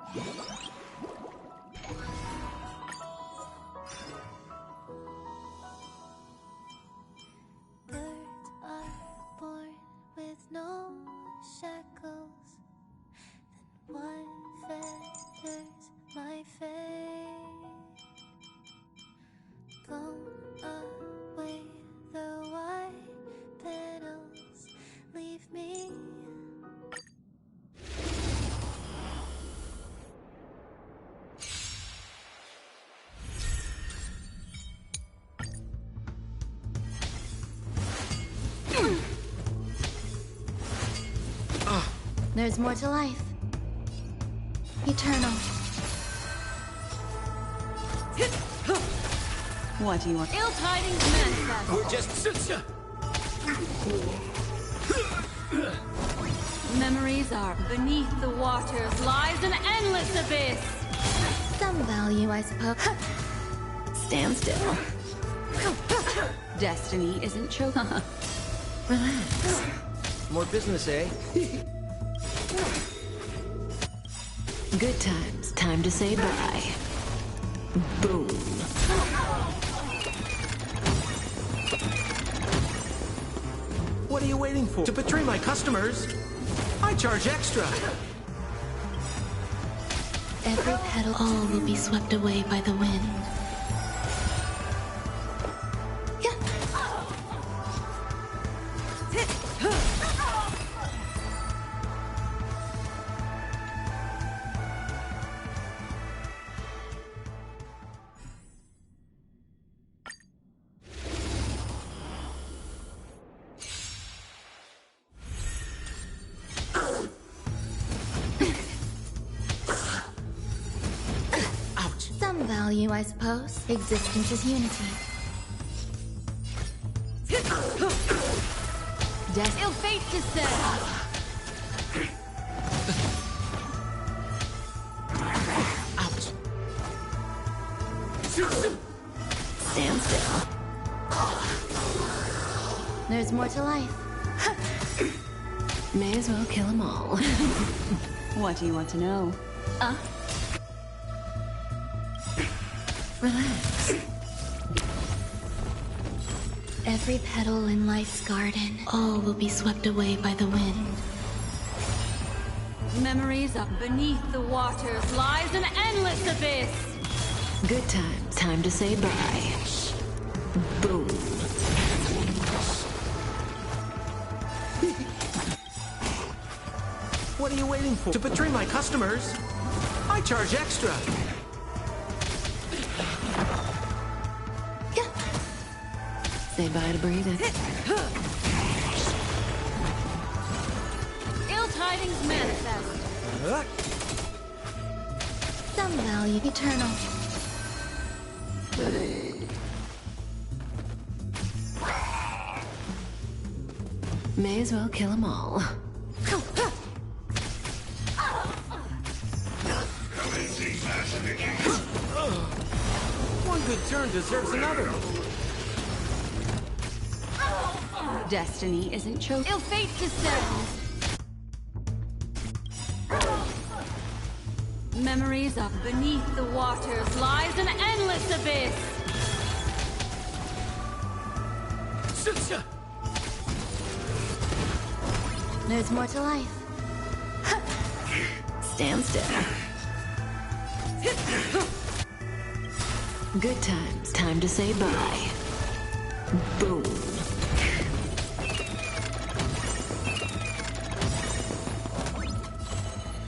Birds are born with no shackles, then what fetters my fate? Blown away the white petals, leave me. There's more to life. Eternal. What do you want? Ill tidings manifest. We're just... Memories are beneath the waters lies an endless abyss. Some value, I suppose. Stand still. Destiny isn't chosen. Relax. More business, eh? Good times. Time to say bye. Boom. What are you waiting for? To betray my customers? I charge extra. Every petal, all will be swept away by the wind. Some value, I suppose. Existence is unity. Ill fate descends. Out. Stand still. There's more to life. May as well kill them all. What do you want to know? Relax. Every petal in life's garden, all will be swept away by the wind. Memories of beneath the waters lies an endless abyss. Good times. Time to say bye. Boom. What are you waiting for? To betray my customers? I charge extra. Say bye to breathing. Ill tidings manifest. Some value, eternal. May as well kill them all. One good turn deserves another. Destiny isn't chosen. Ill fate descends. Memories of beneath the waters lies an endless abyss. There's more to life. Stand still. Good times. Time to say bye. Boom.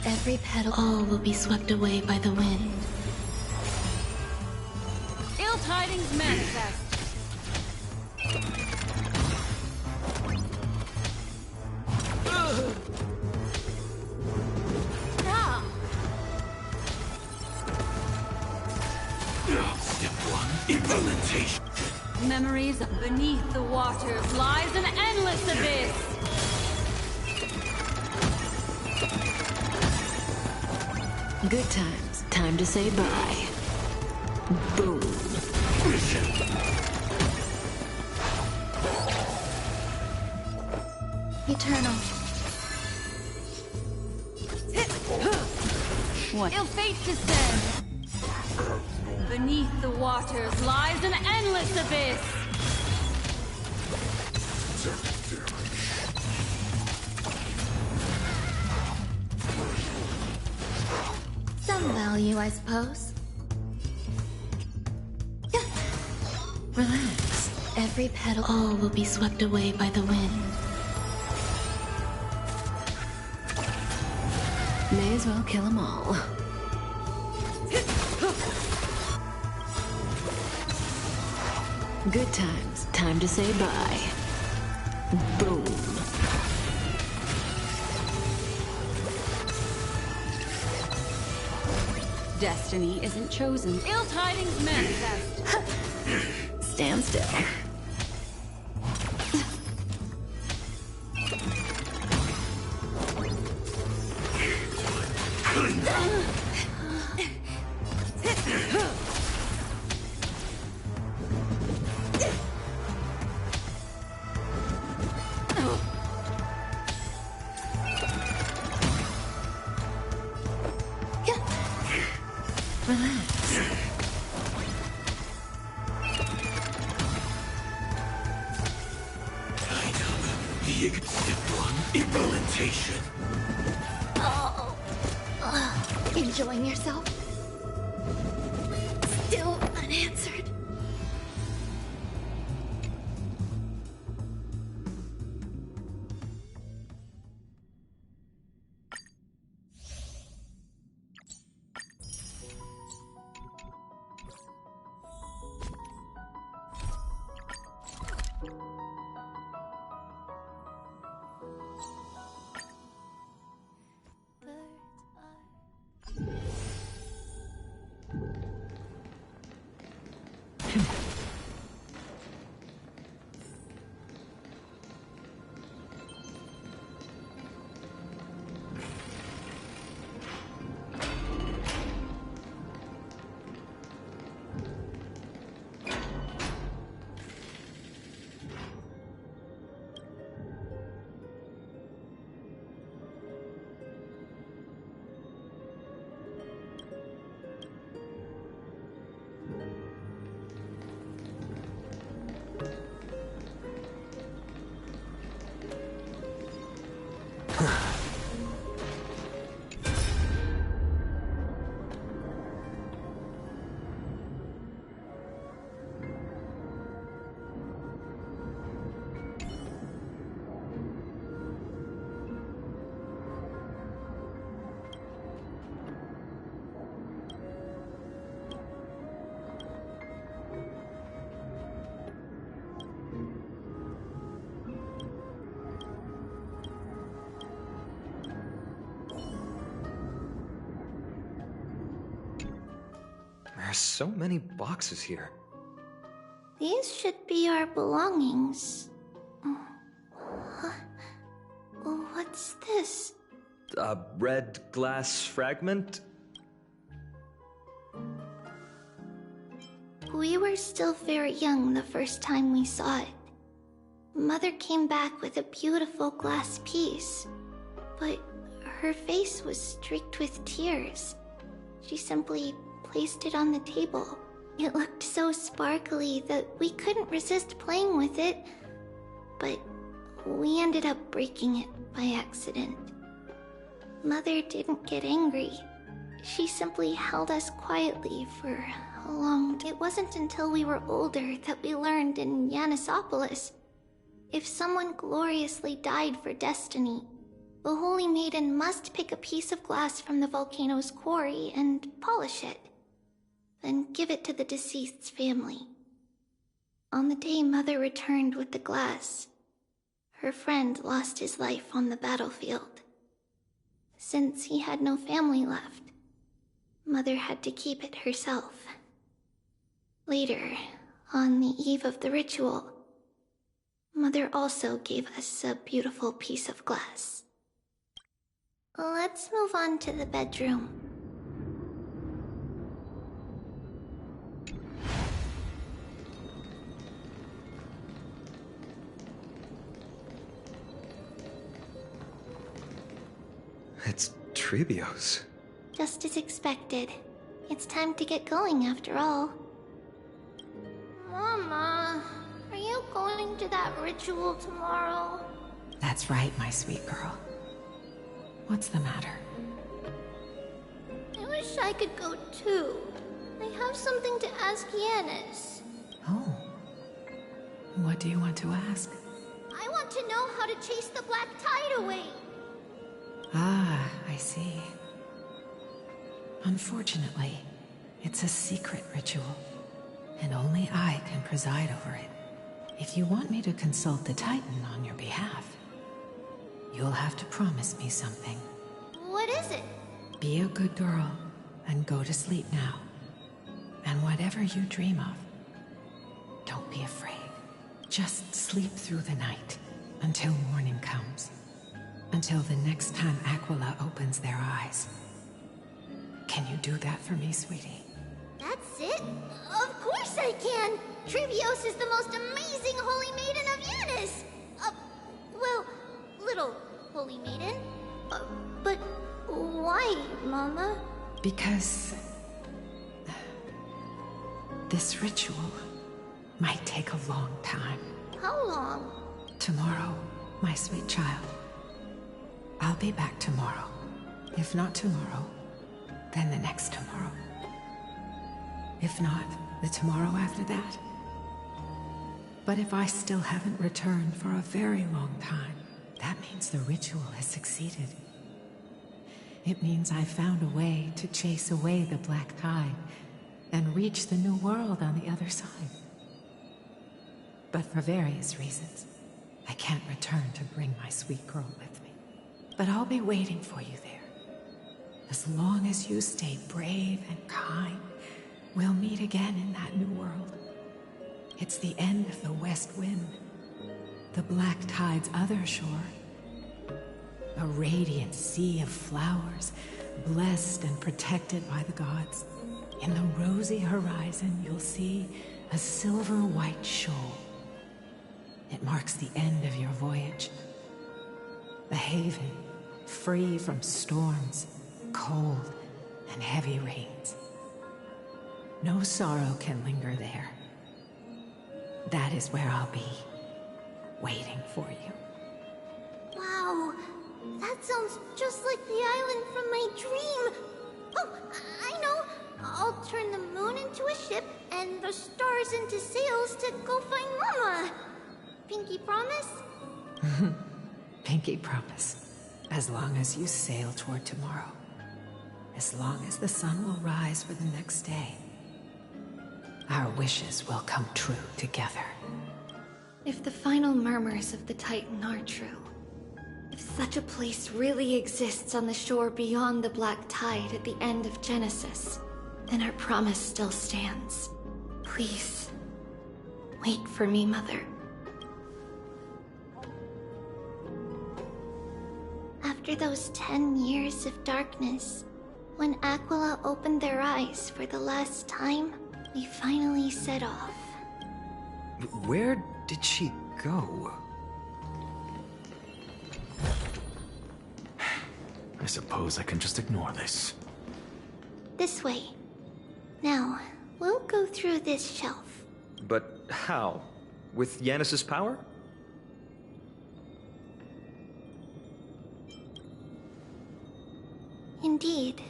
Every petal, all will be swept away by the wind. Ill tidings manifest. Step one, implementation. Memories of beneath the waters lies an endless abyss. Good times. Time to say bye. Boom. Eternal. What? Ill fate descend. Beneath the waters lies an endless abyss. Some value, I suppose. Relax. Every petal, all will be swept away by the wind. May as well kill them all. Good times. Time to say bye. Boom. Destiny isn't chosen. Ill tidings manifest. Stand still. Relax. Kind of the simple implementation. Enjoying yourself? Still unanswered. There's so many boxes here. These should be our belongings. What's this? A red glass fragment? We were still very young the first time we saw it. Mother came back with a beautiful glass piece, but her face was streaked with tears. She simply placed it on the table. It looked so sparkly that we couldn't resist playing with it, but we ended up breaking it by accident. Mother didn't get angry. She simply held us quietly for a long time. It wasn't until we were older that we learned in Yanisopolis, if someone gloriously died for destiny, the Holy Maiden must pick a piece of glass from the volcano's quarry and polish it, then give it to the deceased's family. On the day Mother returned with the glass, her friend lost his life on the battlefield. Since he had no family left, Mother had to keep it herself. Later, on the eve of the ritual, Mother also gave us a beautiful piece of glass. Let's move on to the bedroom. It's Tribio's. Just as expected. It's time to get going after all. Mama, are you going to that ritual tomorrow? That's right, my sweet girl. What's the matter? I wish I could go too. I have something to ask Yanis. Oh. What do you want to ask? I want to know how to chase the black tide away. Ah, I see. Unfortunately, it's a secret ritual, and only I can preside over it. If you want me to consult the Titan on your behalf, you'll have to promise me something. What is it? Be a good girl and go to sleep now. And whatever you dream of, don't be afraid. Just sleep through the night until morning comes. Until the next time Aquila opens their eyes. Can you do that for me, sweetie? That's it? Of course I can! Trivios is the most amazing holy maiden of Yanis! Well, little holy maiden. But why, Mama? Because this ritual might take a long time. How long? Tomorrow, my sweet child. I'll be back tomorrow. If not tomorrow, then the next tomorrow. If not, the tomorrow after that. But if I still haven't returned for a very long time, that means the ritual has succeeded. It means I found a way to chase away the black tide and reach the new world on the other side. But for various reasons, I can't return to bring my sweet girl with me. But I'll be waiting for you there. As long as you stay brave and kind, we'll meet again in that new world. It's the end of the West Wind, the black tide's other shore. A radiant sea of flowers, blessed and protected by the gods. In the rosy horizon, you'll see a silver-white shoal. It marks the end of your voyage. A haven, free from storms, cold, and heavy rains. No sorrow can linger there. That is where I'll be, waiting for you. Wow, that sounds just like the island from my dream. Oh, I know. I'll turn the moon into a ship and the stars into sails to go find Mama. Pinky promise? Pinky promise. As long as you sail toward tomorrow. As long as the sun will rise for the next day. Our wishes will come true together. If the final murmurs of the Titan are true, if such a place really exists on the shore beyond the black tide at the end of Genesis, then our promise still stands. Please, wait for me, Mother. After those 10 years of darkness, when Aquila opened their eyes for the last time, we finally set off. Where did she go? I suppose I can just ignore this. This way. Now, we'll go through this shelf. But how? With Yanis's power? Indeed,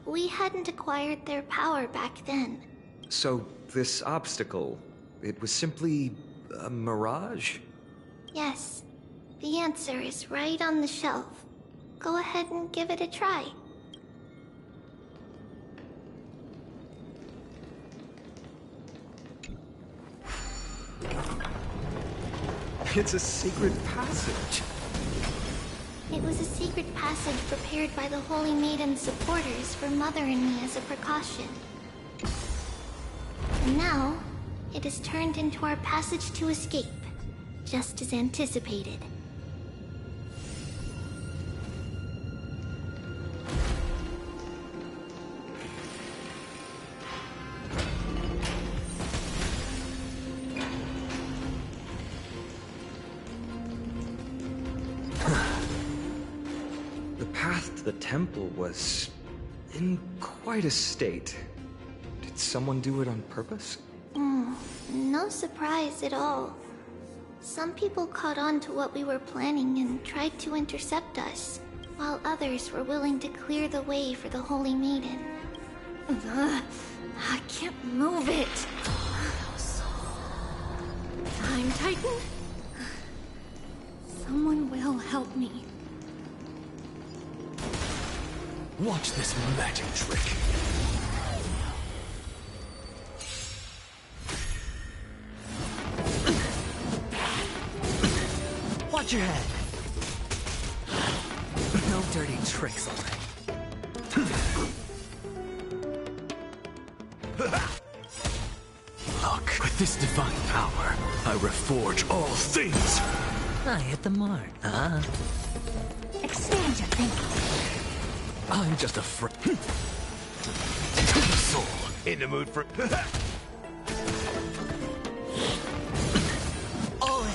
we hadn't acquired their power back then. So, this obstacle, it was simply a mirage? Yes, the answer is right on the shelf. Go ahead and give it a try. It's a secret passage. It was a secret passage prepared by the Holy Maiden's supporters for Mother and me as a precaution. And now, it has turned into our passage to escape, just as anticipated. The path to the temple was in quite a state. Did someone do it on purpose? No surprise at all. Some people caught on to what we were planning and tried to intercept us, while others were willing to clear the way for the Holy Maiden. I can't move it. Time Titan? Someone will help me. Watch this magic trick. Watch your head. No dirty tricks, alright? Look, with this divine power, I reforge all things. I hit the mark, huh? Expand your thinking. I'm just a soul. In the mood for all in.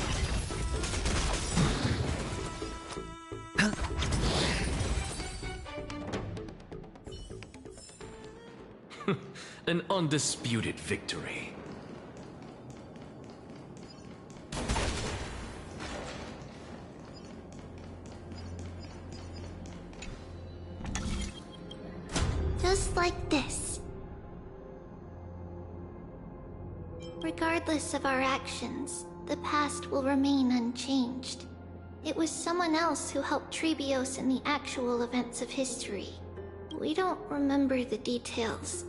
An undisputed victory. Just like this. Regardless of our actions, the past will remain unchanged. It was someone else who helped Trebios in the actual events of history. We don't remember the details.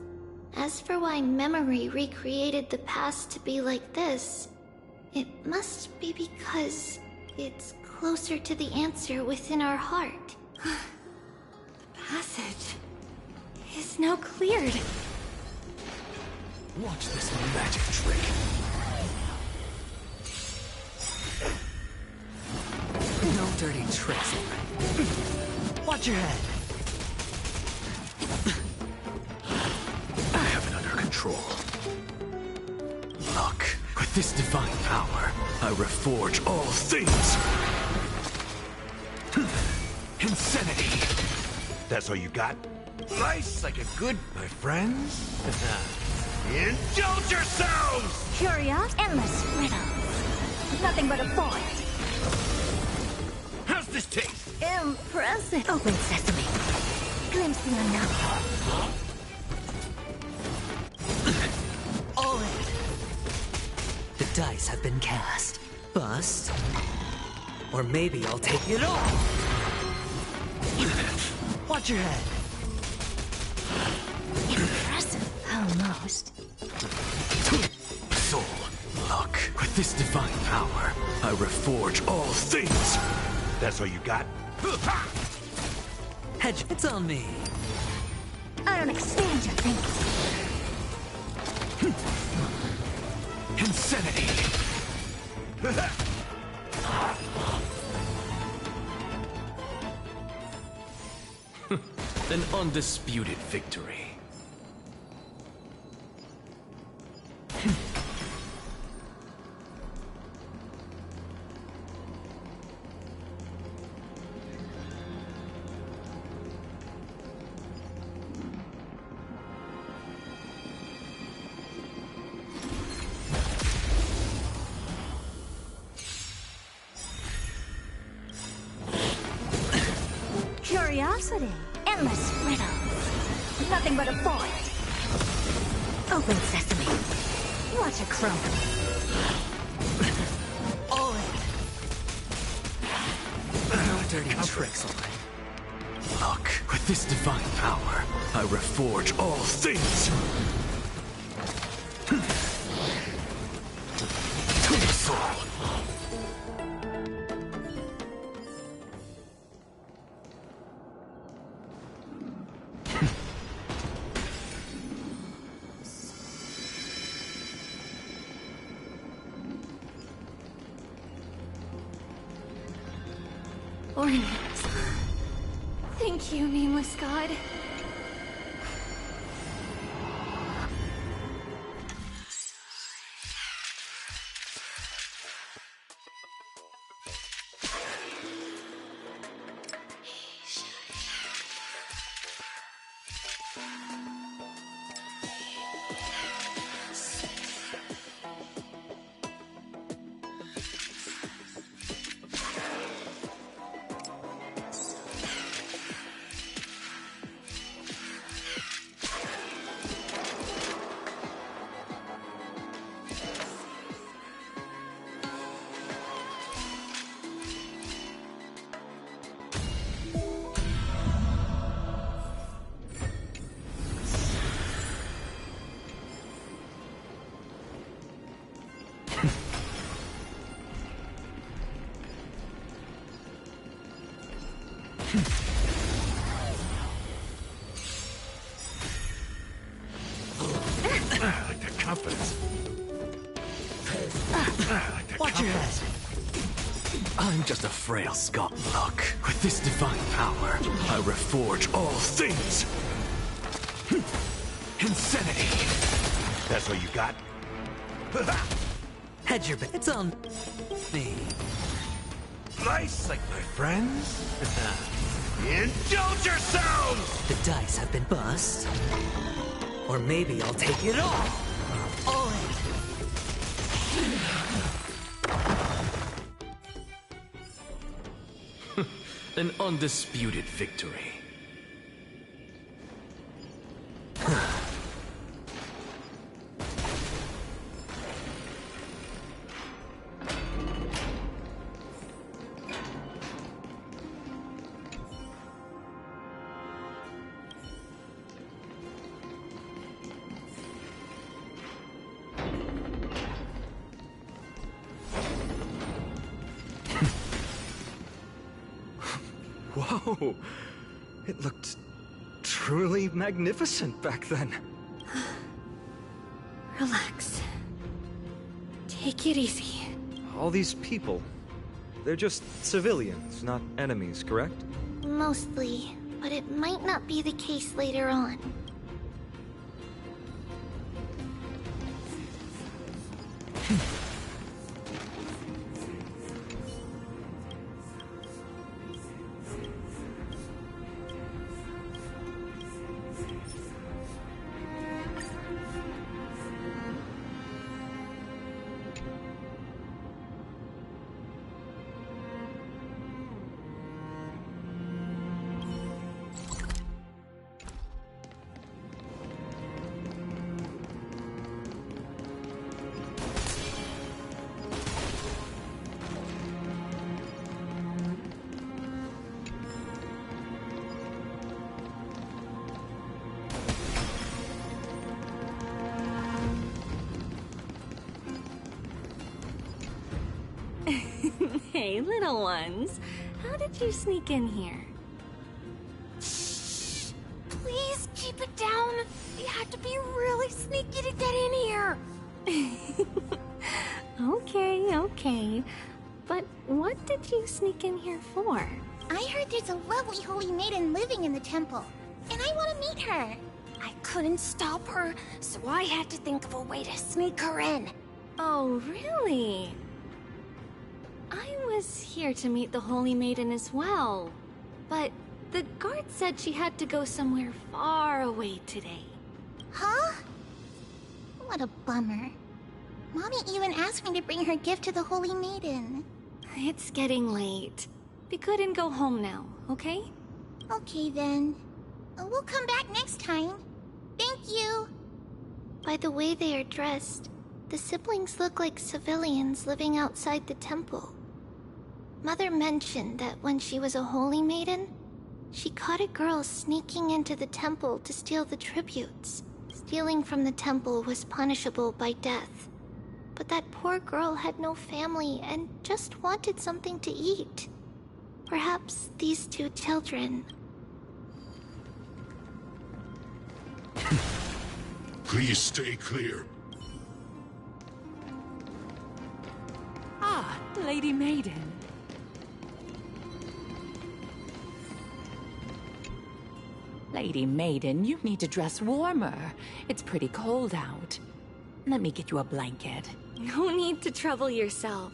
As for why memory recreated the past to be like this, it must be because it's closer to the answer within our heart. The passage is now cleared. Watch this magic trick. No dirty tricks, alright? Watch your head. I have it under control. Look, with this divine power, I reforge all things. Insanity. That's all you got? Nice like a good, my friends. Indulge yourselves! Curious, endless riddles. Nothing but a void. How's this taste? Impressive. Open sesame. Glimpse the unknown. All in. The dice have been cast. Bust. Or maybe I'll take it all. Watch your head. Impressive. Almost. Soul, look. With this divine power, I reforge all things. That's all you got? Hedge, it's on me. I don't expand your thinking. Insanity. An undisputed victory. Curiosity. Endless riddles. Nothing but a void. Open sesame. Watch it crumble. All in. No dirty tricks, alright? Look, with this divine power, I reforge all things. To the soul. Ornaments. Thank you, nameless god. confidence. Watch your head. I'm just a frail skull. Look, with this divine power, I reforge all things. Insanity. That's what you got? Hedge your bet. It's on me. Nice, like my friends. Indulge yourselves! The dice have been bust. Or maybe I'll take it all. All in. An undisputed victory. Whoa! It looked truly magnificent back then. Relax. Take it easy. All these people, they're just civilians, not enemies, correct? Mostly, but it might not be the case later on. Hey, little ones. How did you sneak in here? Please keep it down. You have to be really sneaky to get in here. Okay. But what did you sneak in here for? I heard there's a lovely holy maiden living in the temple, and I want to meet her. I couldn't stop her, so I had to think of a way to sneak her in. Oh, really? I was here to meet the Holy Maiden as well, but the guard said she had to go somewhere far away today. Huh? What a bummer. Mommy even asked me to bring her gift to the Holy Maiden. It's getting late. We couldn't go home now, okay? Okay then. We'll come back next time. Thank you. By the way they are dressed, the siblings look like civilians living outside the temple. Mother mentioned that when she was a holy maiden, she caught a girl sneaking into the temple to steal the tributes. Stealing from the temple was punishable by death. But that poor girl had no family and just wanted something to eat. Perhaps these two children. Please stay clear. Ah, Lady Maiden. Lady Maiden, you need to dress warmer. It's pretty cold out. Let me get you a blanket. No need to trouble yourself.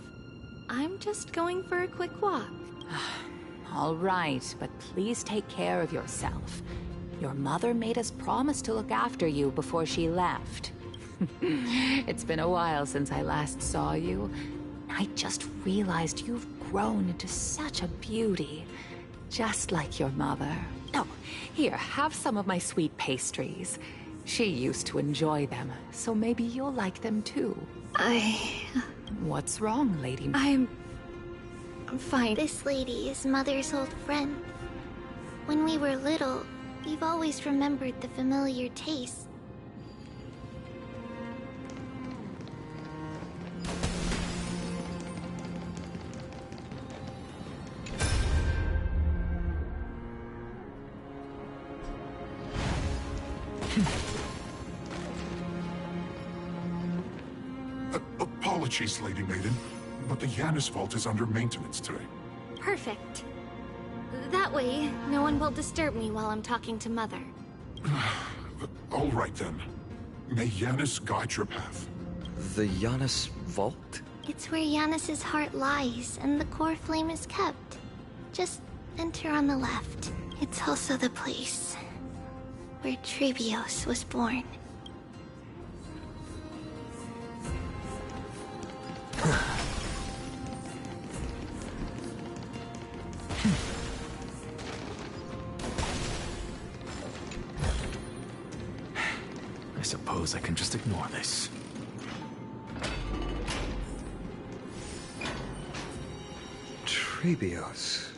I'm just going for a quick walk. All right, but please take care of yourself. Your mother made us promise to look after you before she left. It's been a while since I last saw you. I just realized you've grown into such a beauty, just like your mother. Oh, here, have some of my sweet pastries. She used to enjoy them, so maybe you'll like them too. What's wrong, Lady? I'm fine. This lady is Mother's old friend. When we were little, we've always remembered the familiar taste. Apologies, Lady Maiden, but the Yanis Vault is under maintenance today. Perfect. That way, no one will disturb me while I'm talking to Mother. All right then. May Yanis guide your path. The Yanis Vault? It's where Yanis's heart lies and the core flame is kept. Just enter on the left. It's also the place where Trebios was born. I suppose I can just ignore this. Trebios.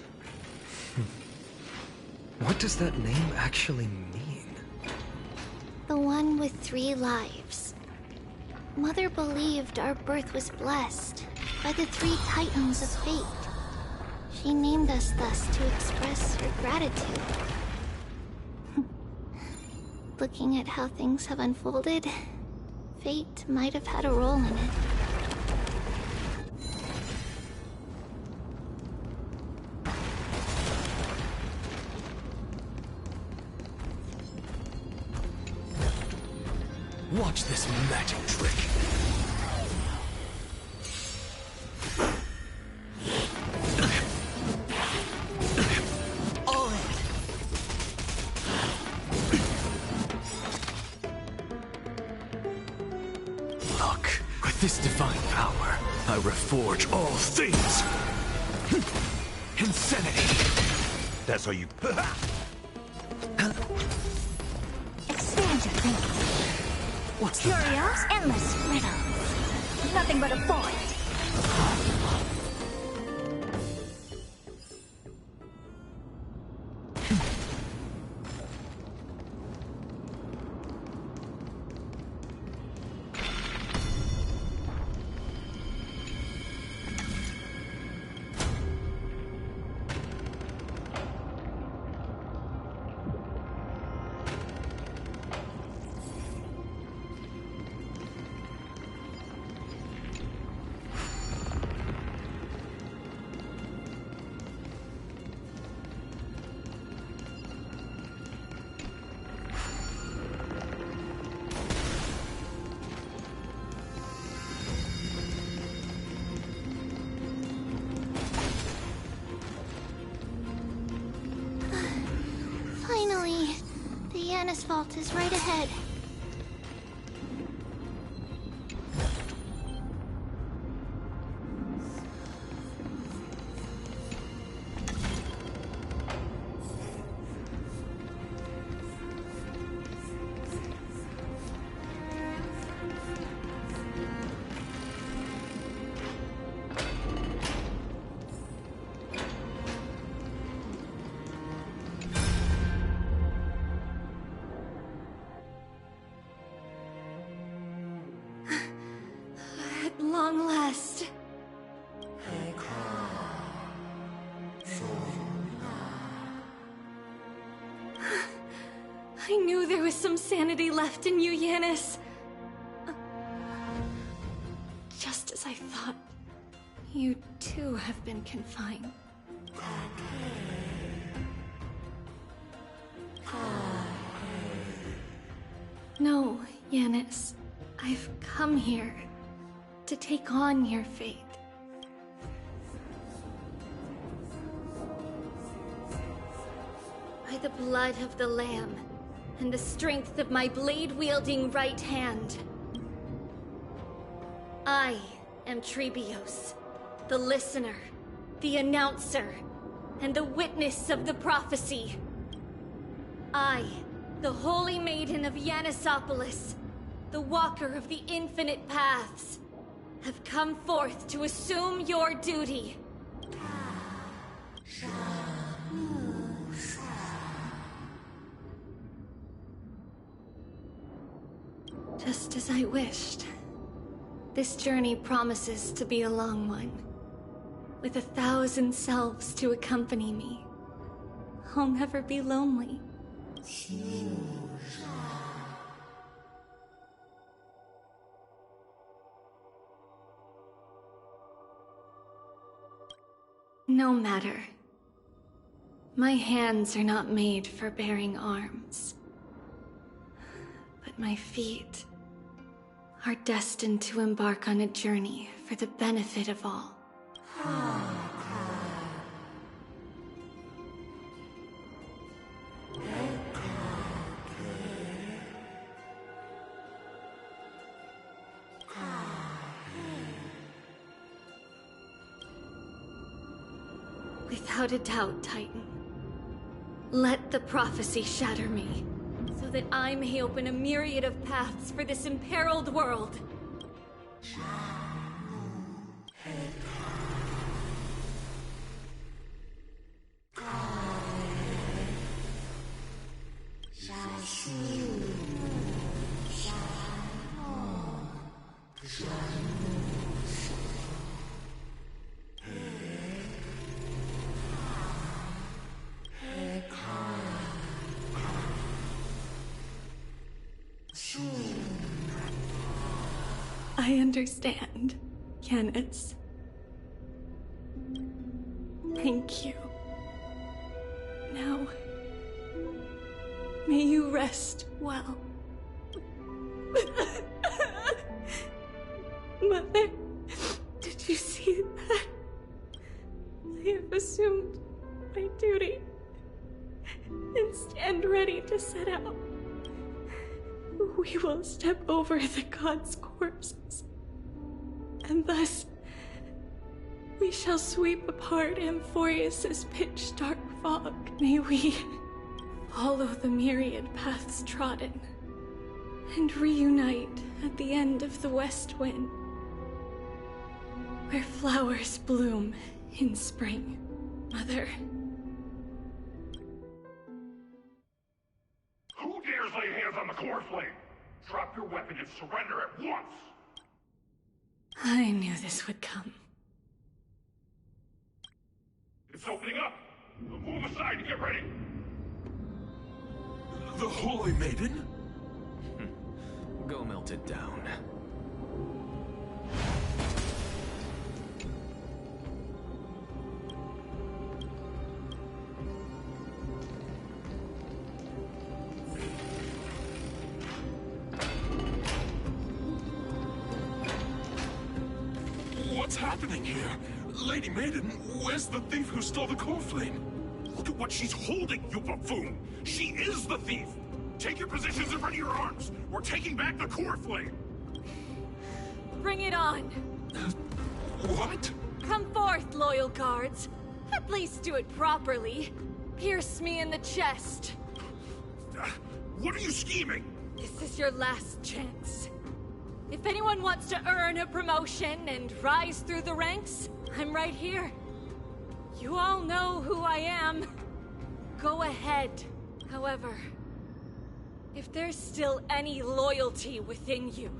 What does that name actually mean? The one with 3 lives. Mother believed our birth was blessed by the 3 titans of fate. She named us thus to express her gratitude. Looking at how things have unfolded, fate might have had a role in it. Watch this magic trick. All in. Look, with this divine power, I reforge all things. Insanity. That's how you... Expand your thinking. What's the Curios, endless riddles. Nothing but a void. Finally, the Yanis Vault is right ahead. At long last. I knew there was some sanity left in you, Yanis. Just as I thought, you too have been confined. No, Yanis. I've come here to take on your fate. By the blood of the Lamb and the strength of my blade-wielding right hand, I am Trebios, the listener, the announcer, and the witness of the prophecy. I, the Holy Maiden of Yanisopolis, the Walker of the Infinite Paths, have come forth to assume your duty. Just as I wished. This journey promises to be a long one, with 1,000 selves to accompany me. I'll never be lonely. No matter. My hands are not made for bearing arms. But my feet are destined to embark on a journey for the benefit of all. Without a doubt, Titan. Let the prophecy shatter me, so that I may open a myriad of paths for this imperiled world. I understand, Yanis. Thank you. Now, may you rest well. Mother, did you see that? I have assumed my duty and stand ready to set out. We will step over the gods' corpses, and thus we shall sweep apart Amphorius's pitch-dark fog. May we follow the myriad paths trodden, and reunite at the end of the West Wind, where flowers bloom in spring. Mother. Who dares lay hands on the core flame? Drop your weapon and surrender at once! I knew this would come. It's opening up! Move aside and get ready! The Holy Maiden? Go melt it down. What's happening here? Lady Maiden, where's the thief who stole the core flame? Look at what she's holding, you buffoon! She is the thief! Take your positions in front of your arms! We're taking back the core flame! Bring it on! What? Come forth, loyal guards. At least do it properly. Pierce me in the chest. What are you scheming? This is your last chance. If anyone wants to earn a promotion and rise through the ranks, I'm right here. You all know who I am. Go ahead. However, if there's still any loyalty within you,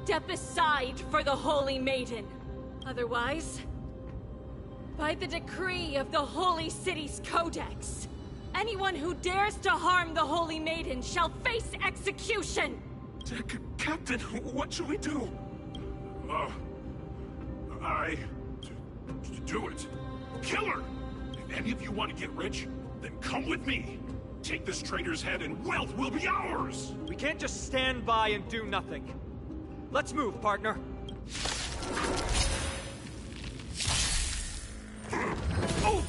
step aside for the Holy Maiden. Otherwise, by the decree of the Holy City's Codex, anyone who dares to harm the Holy Maiden shall face execution! Captain, what should we do? Do it. Kill her! If any of you want to get rich, then come with me. Take this traitor's head and wealth will be ours! We can't just stand by and do nothing. Let's move, partner. Oh!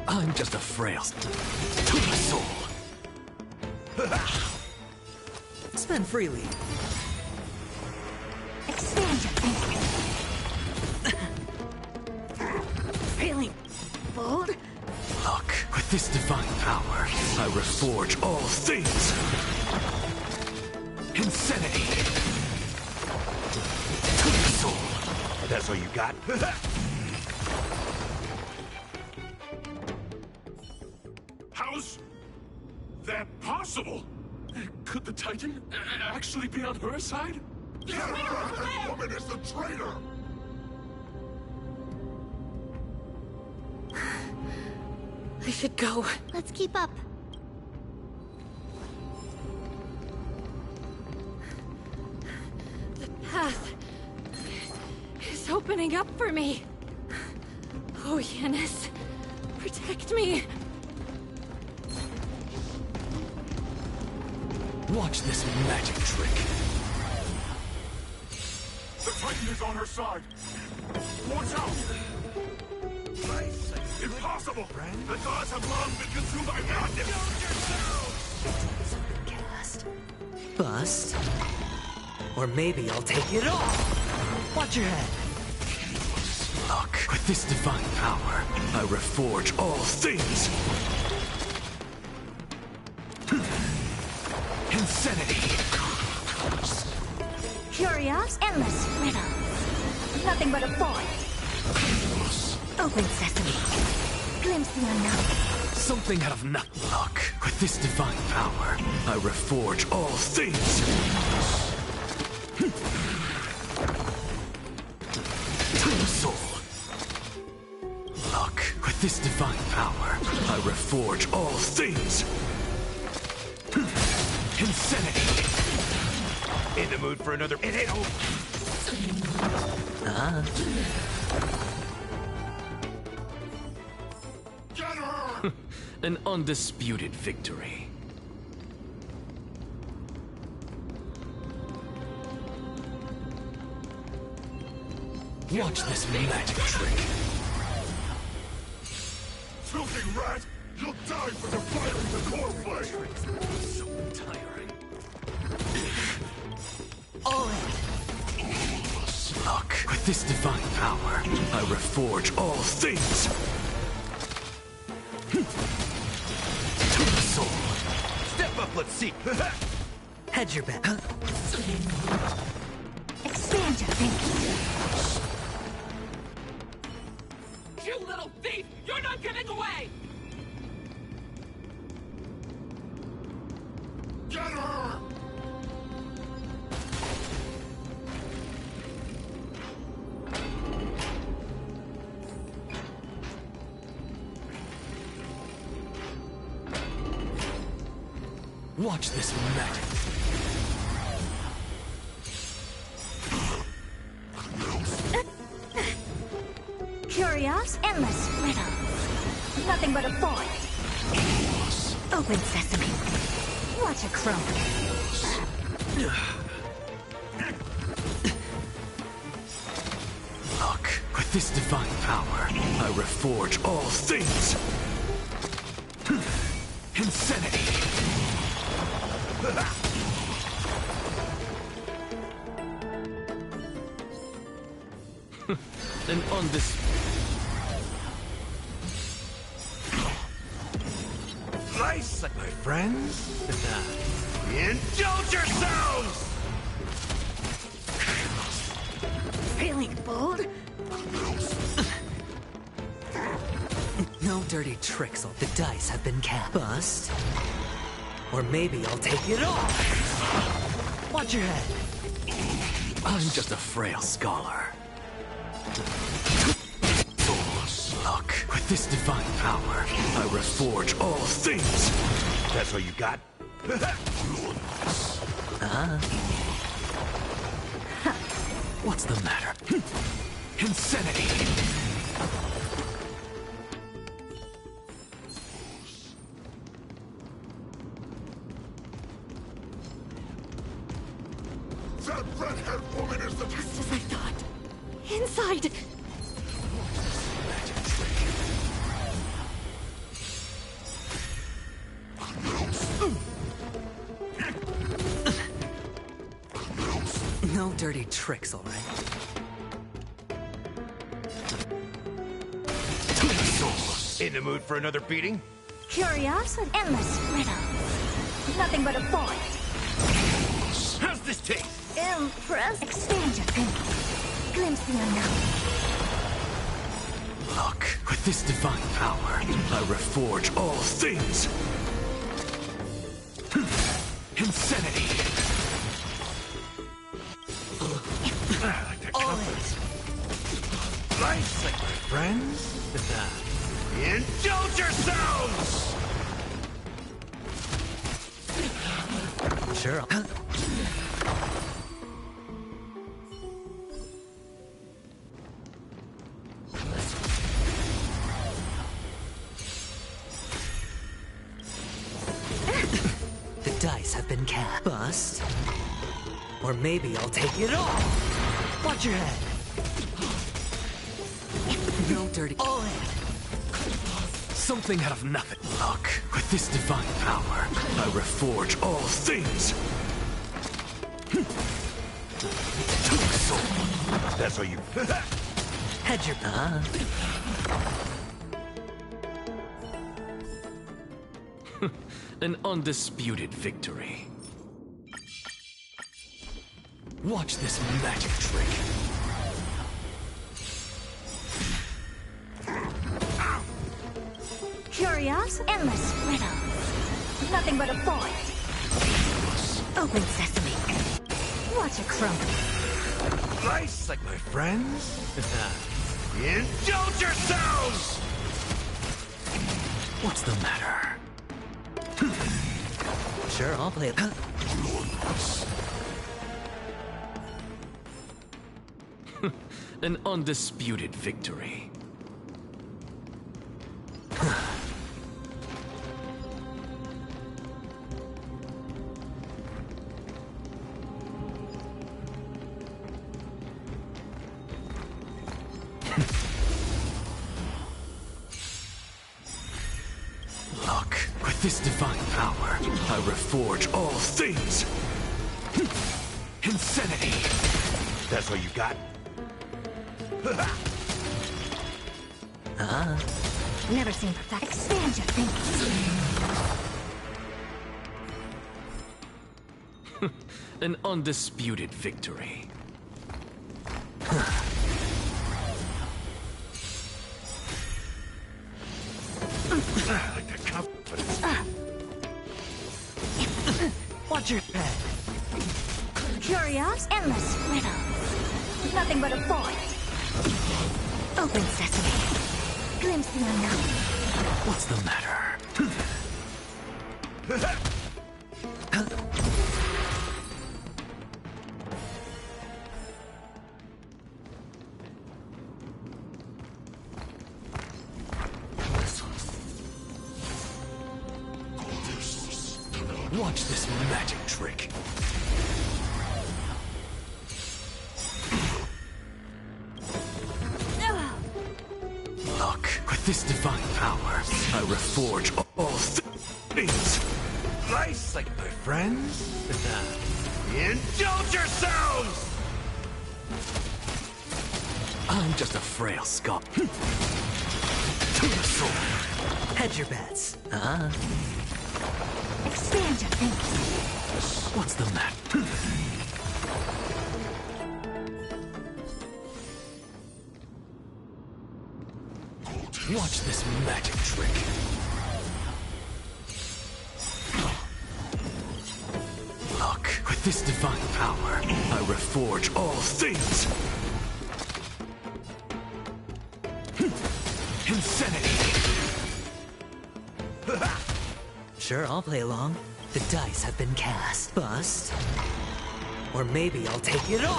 I'm just a frail to my soul. Spend freely. Expand your thinking. Really bold? Look, with this divine power, I reforge all things. Insanity. To my soul. That's all you got? How's that possible? Could the Titan actually be on her side? That woman is the traitor! I should go. Let's keep up. opening up for me. Oh, Yanis, protect me. Watch this magic trick. The Titan is on her side. Watch out! Impossible! The gods have long been consumed by madness! Cast. Bust. Or maybe I'll take it off. Watch your head. Look, with this divine power, I reforge all things. Insanity. Curious, endless riddles. Nothing but a void. Open sesame. Glimpse the unknown. Something out of nothing. Look, with this divine power, I reforge all things. Soul. Look, with this divine power, I reforge all things. Insanity. In the mood for another... It ain't over. Get her! An undisputed victory. Watch this magic trick. Filthy rat! You'll die for defiling the core flame! So tiring. Look, with this divine power, I reforge all things. Soul. Step up, let's see! Hedge your bet. Expand your thinking. You little thief! You're not getting away! Get her! Watch this magic. Curious, endless riddles. Nothing but a void. Open sesame. Watch a crow. Look, with this divine power, I reforge all things. Insanity. An Nice, my friends! Indulge yourselves! Feeling bold? No dirty tricks. The dice have been cast. Bust. Or maybe I'll take it off. Watch your head. I'm just a frail scholar. Look, with this divine power, I reforge all things. That's all you got? What's the matter? Insanity. That red-haired woman is the... Just as I thought. Inside! No dirty tricks, all right? In the mood for another beating? Curious, endless riddles. Nothing but a void. How's this taste? Impress. Expand your thinking. Glimpse the unknown. Look, with this divine power, I reforge all things. Insanity. I like that comfort. Nice, my friends. Indulge yourselves! Sure. dice have been cast. Bust. Or maybe I'll take it all. Watch your head. No dirty. All in. Something out of nothing. Look, with this divine power, I reforge all things. That's how you... Head your... An undisputed victory. Watch this magic trick. Curious, endless riddles. Nothing but a void. Open sesame. Watch it crumble. Nice, like my friends. Indulge yourselves! What's the matter? Sure, I'll play it. An undisputed victory. Look, with this divine power, I reforge all things. Insanity. That's what you got? Never seen perfect. Expand your thinking. An undisputed victory. Like the confidence. Watch your head. Curious, endless riddles. Nothing but a void. Open sesame. Glimpse the unknown. What's the matter? Watch this magic trick. Look, with this divine power, I reforge all things. Nice, like my friends. Indulge yourselves! I'm just a frail skull. To the soul. Hedge your bets. Expand your thinking. What's the matter? Watch this magic trick. Look, with this divine power, I reforge all things. Insanity. Sure, I'll play along. The dice have been cast. Bust. Or maybe I'll take it all.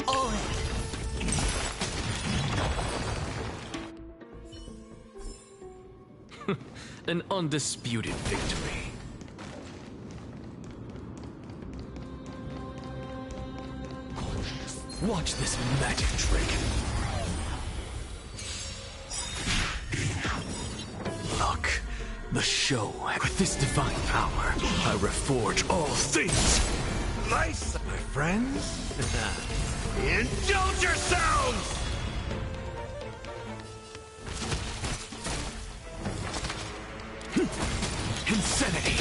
All in. An undisputed victory. Watch this magic trick. Look, the show. With this divine power, I reforge all things. Nice, my friends. Indulge yourselves! Insanity.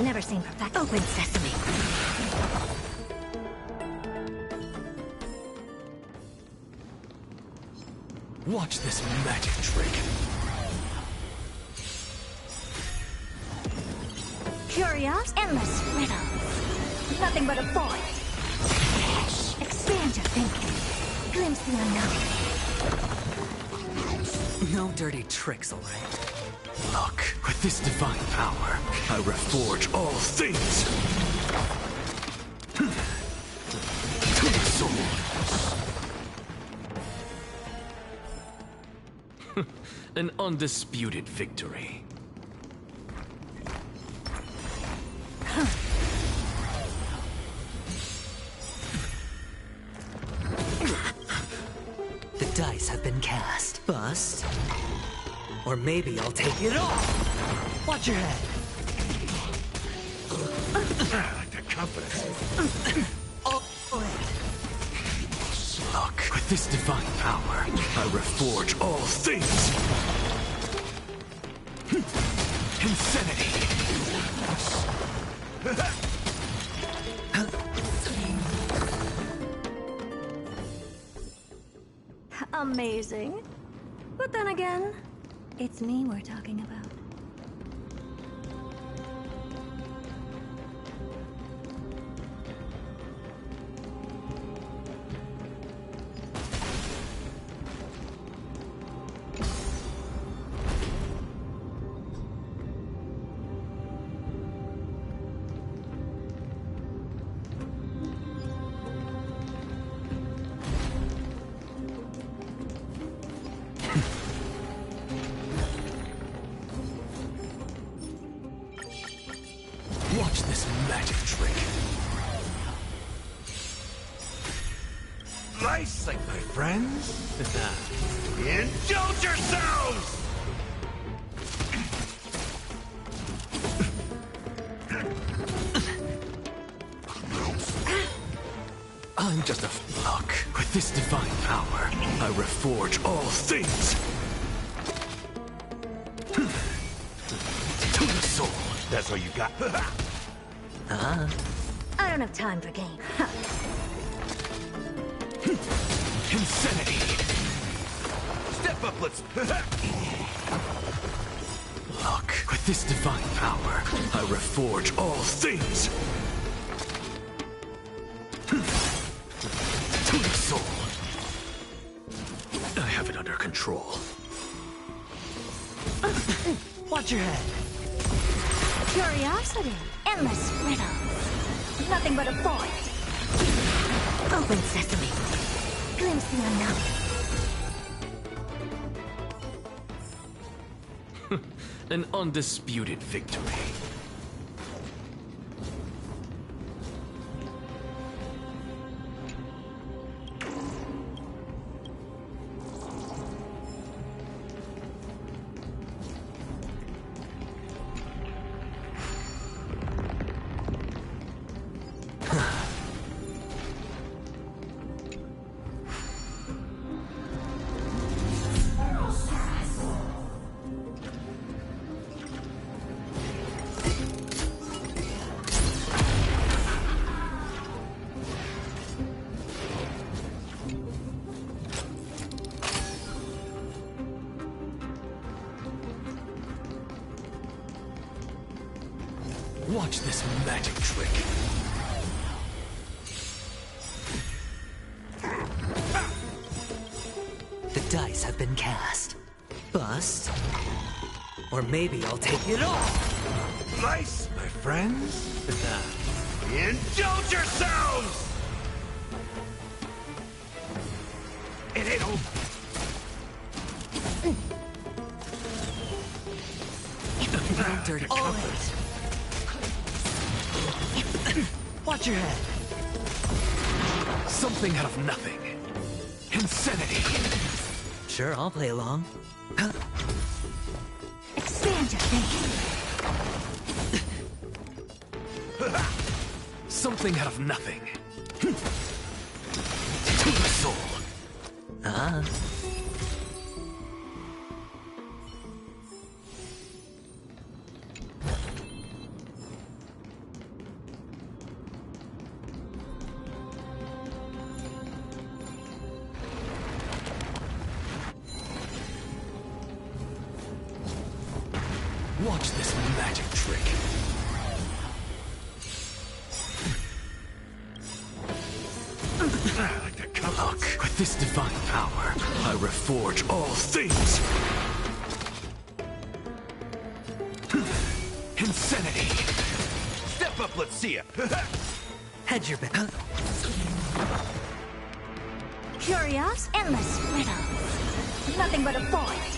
Never seen perfect. Open sesame. Watch this magic trick. Curious, endless riddles. Nothing but a void. thinking. Glimpse the unknown. No dirty tricks, all right? Look, with this divine power, I reforge all things! To the soul. An undisputed victory. The dice have been cast. Bust. Or maybe I'll take it off. Watch your head. I like that confidence. Look, with this divine power, I reforge all things. Insanity. Amazing. But then again, it's me we're talking about. Watch this magic trick. Nice, like my friends. Indulge yourselves! I'm just a look. With this divine power, I reforge all things. To the soul. That's all you got. I don't have time for games. Insanity. Step up, let's. Look, with this divine power, I reforge all things. To the soul. I have it under control. Watch your head. Curiosity. Endless riddles. Nothing but a void. Open sesame. Glimpse the unknown. An undisputed victory. Watch this magic trick. The dice have been cast. Bust. Or maybe I'll take it off. Nice, my friends. Indulge yourselves! It ain't over. No dirty confidence. Watch your head. Something out of nothing. Insanity. Sure, I'll play along. Expand your thinking. Something out of nothing. To the soul. Watch this magic trick. I like that cover. With this divine power, I reforge all things. Insanity. Step up, let's see ya. Hedge your bet. Curious, endless riddle. Nothing but a void.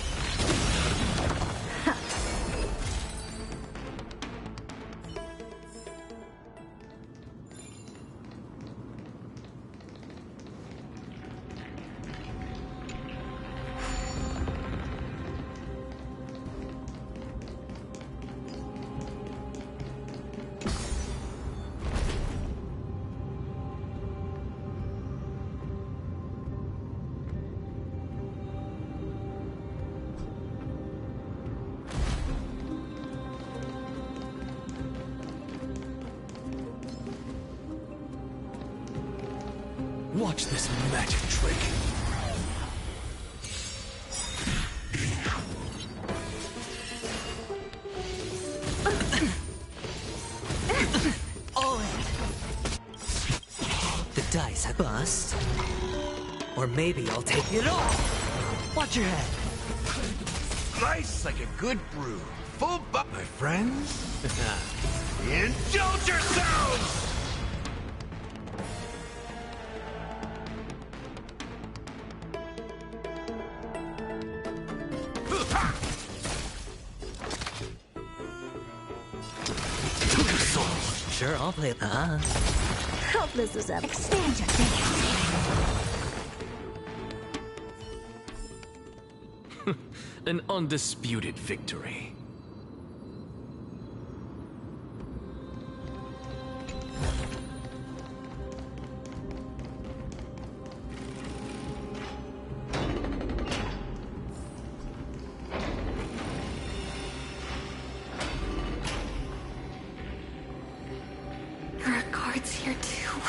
Watch this magic trick. The dice have bust. Or maybe I'll take it all. Watch your head. Nice like a good brew. Full buck, my friends. Indulge yourselves! Sure, I'll play. Helpless as ever. Expand your thinking. An undisputed victory. There are guards here too.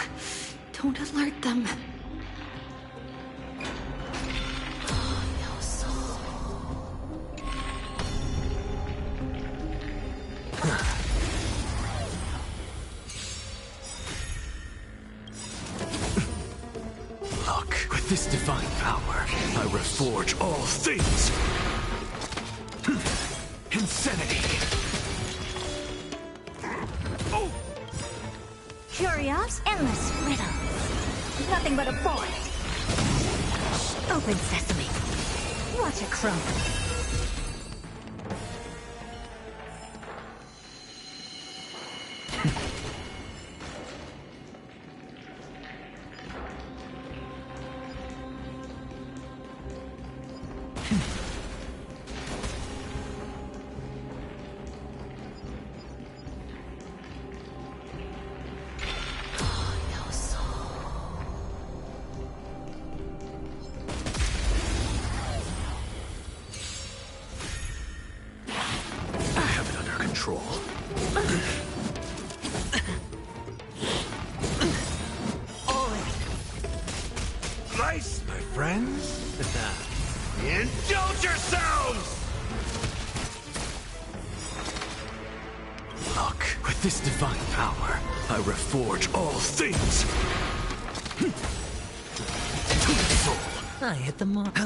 Don't alert them. Look, with this divine power, I reforge all things. Insanity. Curious, endless riddle. Nothing but a void. Open sesame. Watch it crumble. Control. Nice, my friends. Indulge yourselves! Look, with this divine power, I reforge all things. I hit the mark.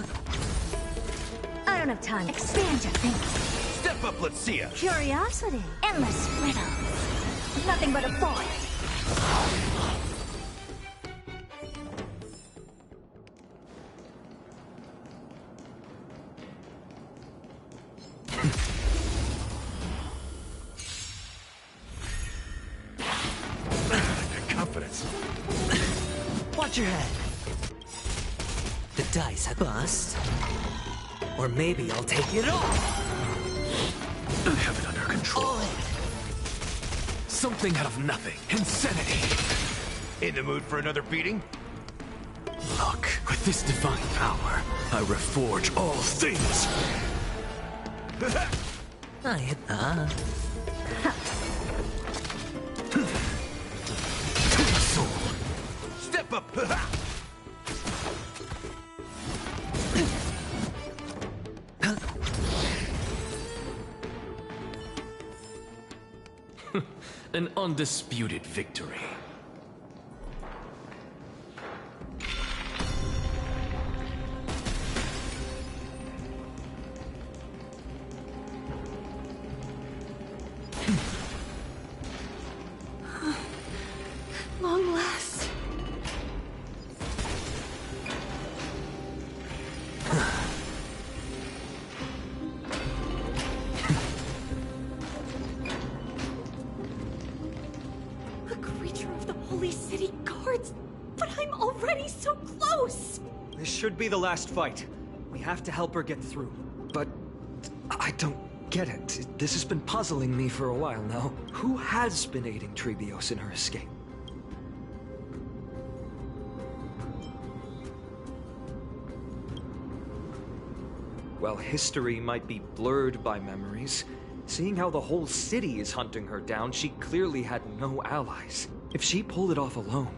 I don't have time. Expand your thinking. Step up, let's see ya. Curiosity. Endless riddle. Nothing but a void. Confidence. Watch your head. The dice have bust. Or maybe I'll take it all. I have it under control. Something out of nothing. Insanity. In the mood for another beating? Look, with this divine power, I reforge all things. I hit Step up! An undisputed victory. ghostly city guards, but I'm already so close! This should be the last fight. We have to help her get through. But I don't get it. This has been puzzling me for a while now. Who has been aiding Trebios in her escape? While history might be blurred by memories, seeing how the whole city is hunting her down, she clearly had no allies. If she pulled it off alone,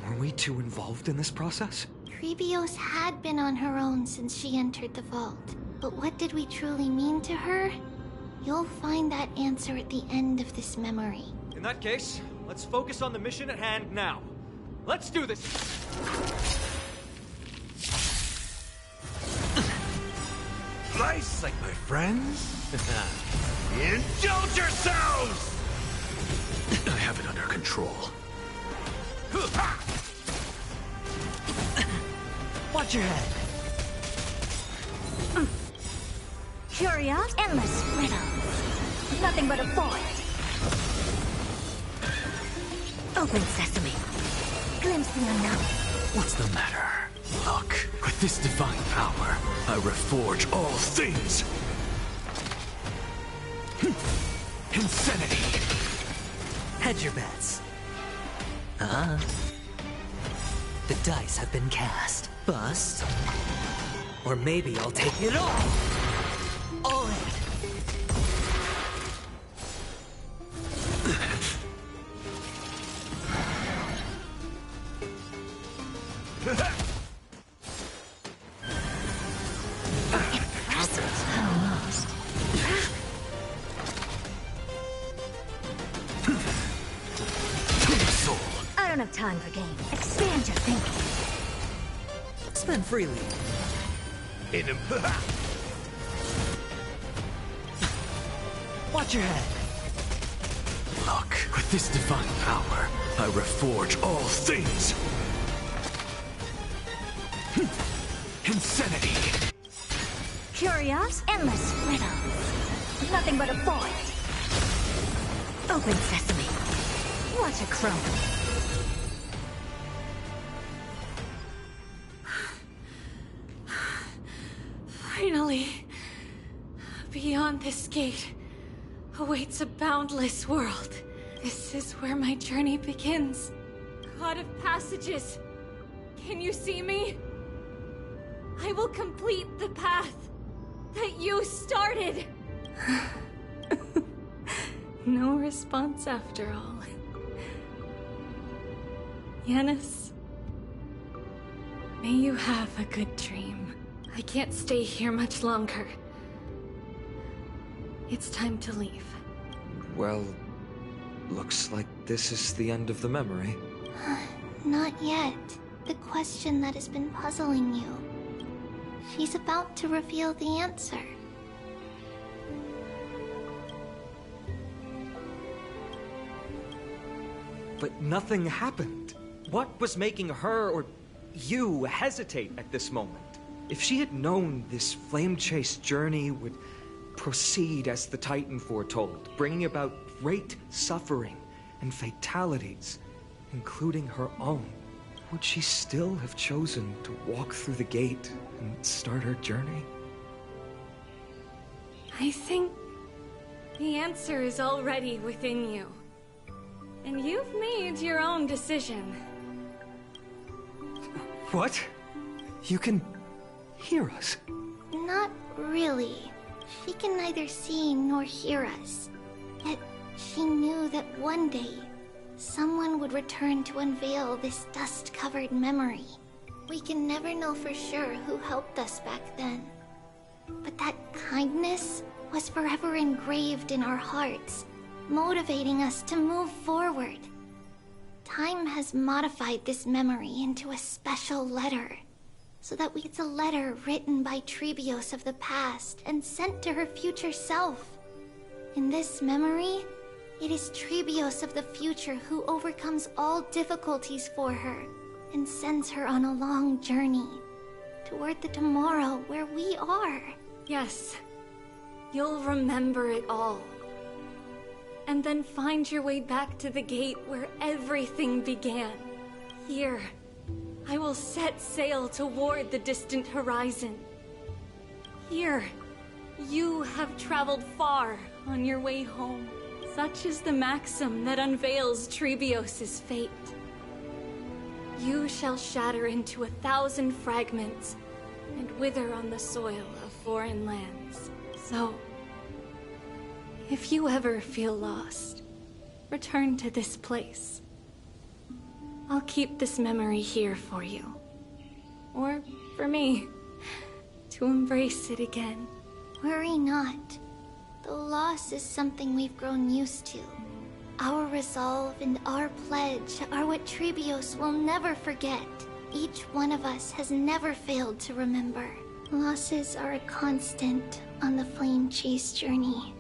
were we too involved in this process? Trebios had been on her own since she entered the vault. But what did we truly mean to her? You'll find that answer at the end of this memory. In that case, let's focus on the mission at hand now. Let's do this! Nice, like my friends. Indulge yourselves! I have it under control. Watch your head. Curious, endless riddles. Nothing but a void. Open sesame. Glimpse the unknown. What's the matter? Look, with this divine power, I reforge all things. Insanity. Hedge your bets. The dice have been cast. Bust. Or maybe I'll take it all. All in. Almost. Soul. I don't have time for games. Expand your thinking. Spend freely. In him. Watch your head. Look, with this divine power, I reforge all things. Insanity. Curious, endless riddles. Nothing but a void. Open sesame. Watch it crumble. Finally, beyond this gate awaits a boundless world. This is where my journey begins. God of passages, can you see me? I will complete the path that you started. No response after all. Yanis, may you have a good dream. I can't stay here much longer. It's time to leave. Well, looks like this is the end of the memory. Not yet. The question that has been puzzling you. She's about to reveal the answer. But nothing happened. What was making her or you hesitate at this moment? If she had known this flame chase journey would proceed as the Titan foretold, bringing about great suffering and fatalities, including her own, would she still have chosen to walk through the gate and start her journey? I think the answer is already within you. And you've made your own decision. What? You can hear us? Not really. She can neither see nor hear us. Yet she knew that one day, someone would return to unveil this dust-covered memory. We can never know for sure who helped us back then. But that kindness was forever engraved in our hearts, motivating us to move forward. Time has modified this memory into a special letter, so that it's a letter written by Trebios of the past and sent to her future self. In this memory, it is Trebios of the future who overcomes all difficulties for her and sends her on a long journey toward the tomorrow where we are. Yes, you'll remember it all. and then find your way back to the gate where everything began. Here, I will set sail toward the distant horizon. Here, you have traveled far on your way home. Such is the maxim that unveils Trebios' fate. You shall shatter into 1,000 fragments and wither on the soil of foreign lands. So, if you ever feel lost, return to this place. I'll keep this memory here for you. Or for me, to embrace it again. Worry not. The loss is something we've grown used to. Our resolve and our pledge are what Trebios will never forget. Each one of us has never failed to remember. Losses are a constant on the Flame Chase journey,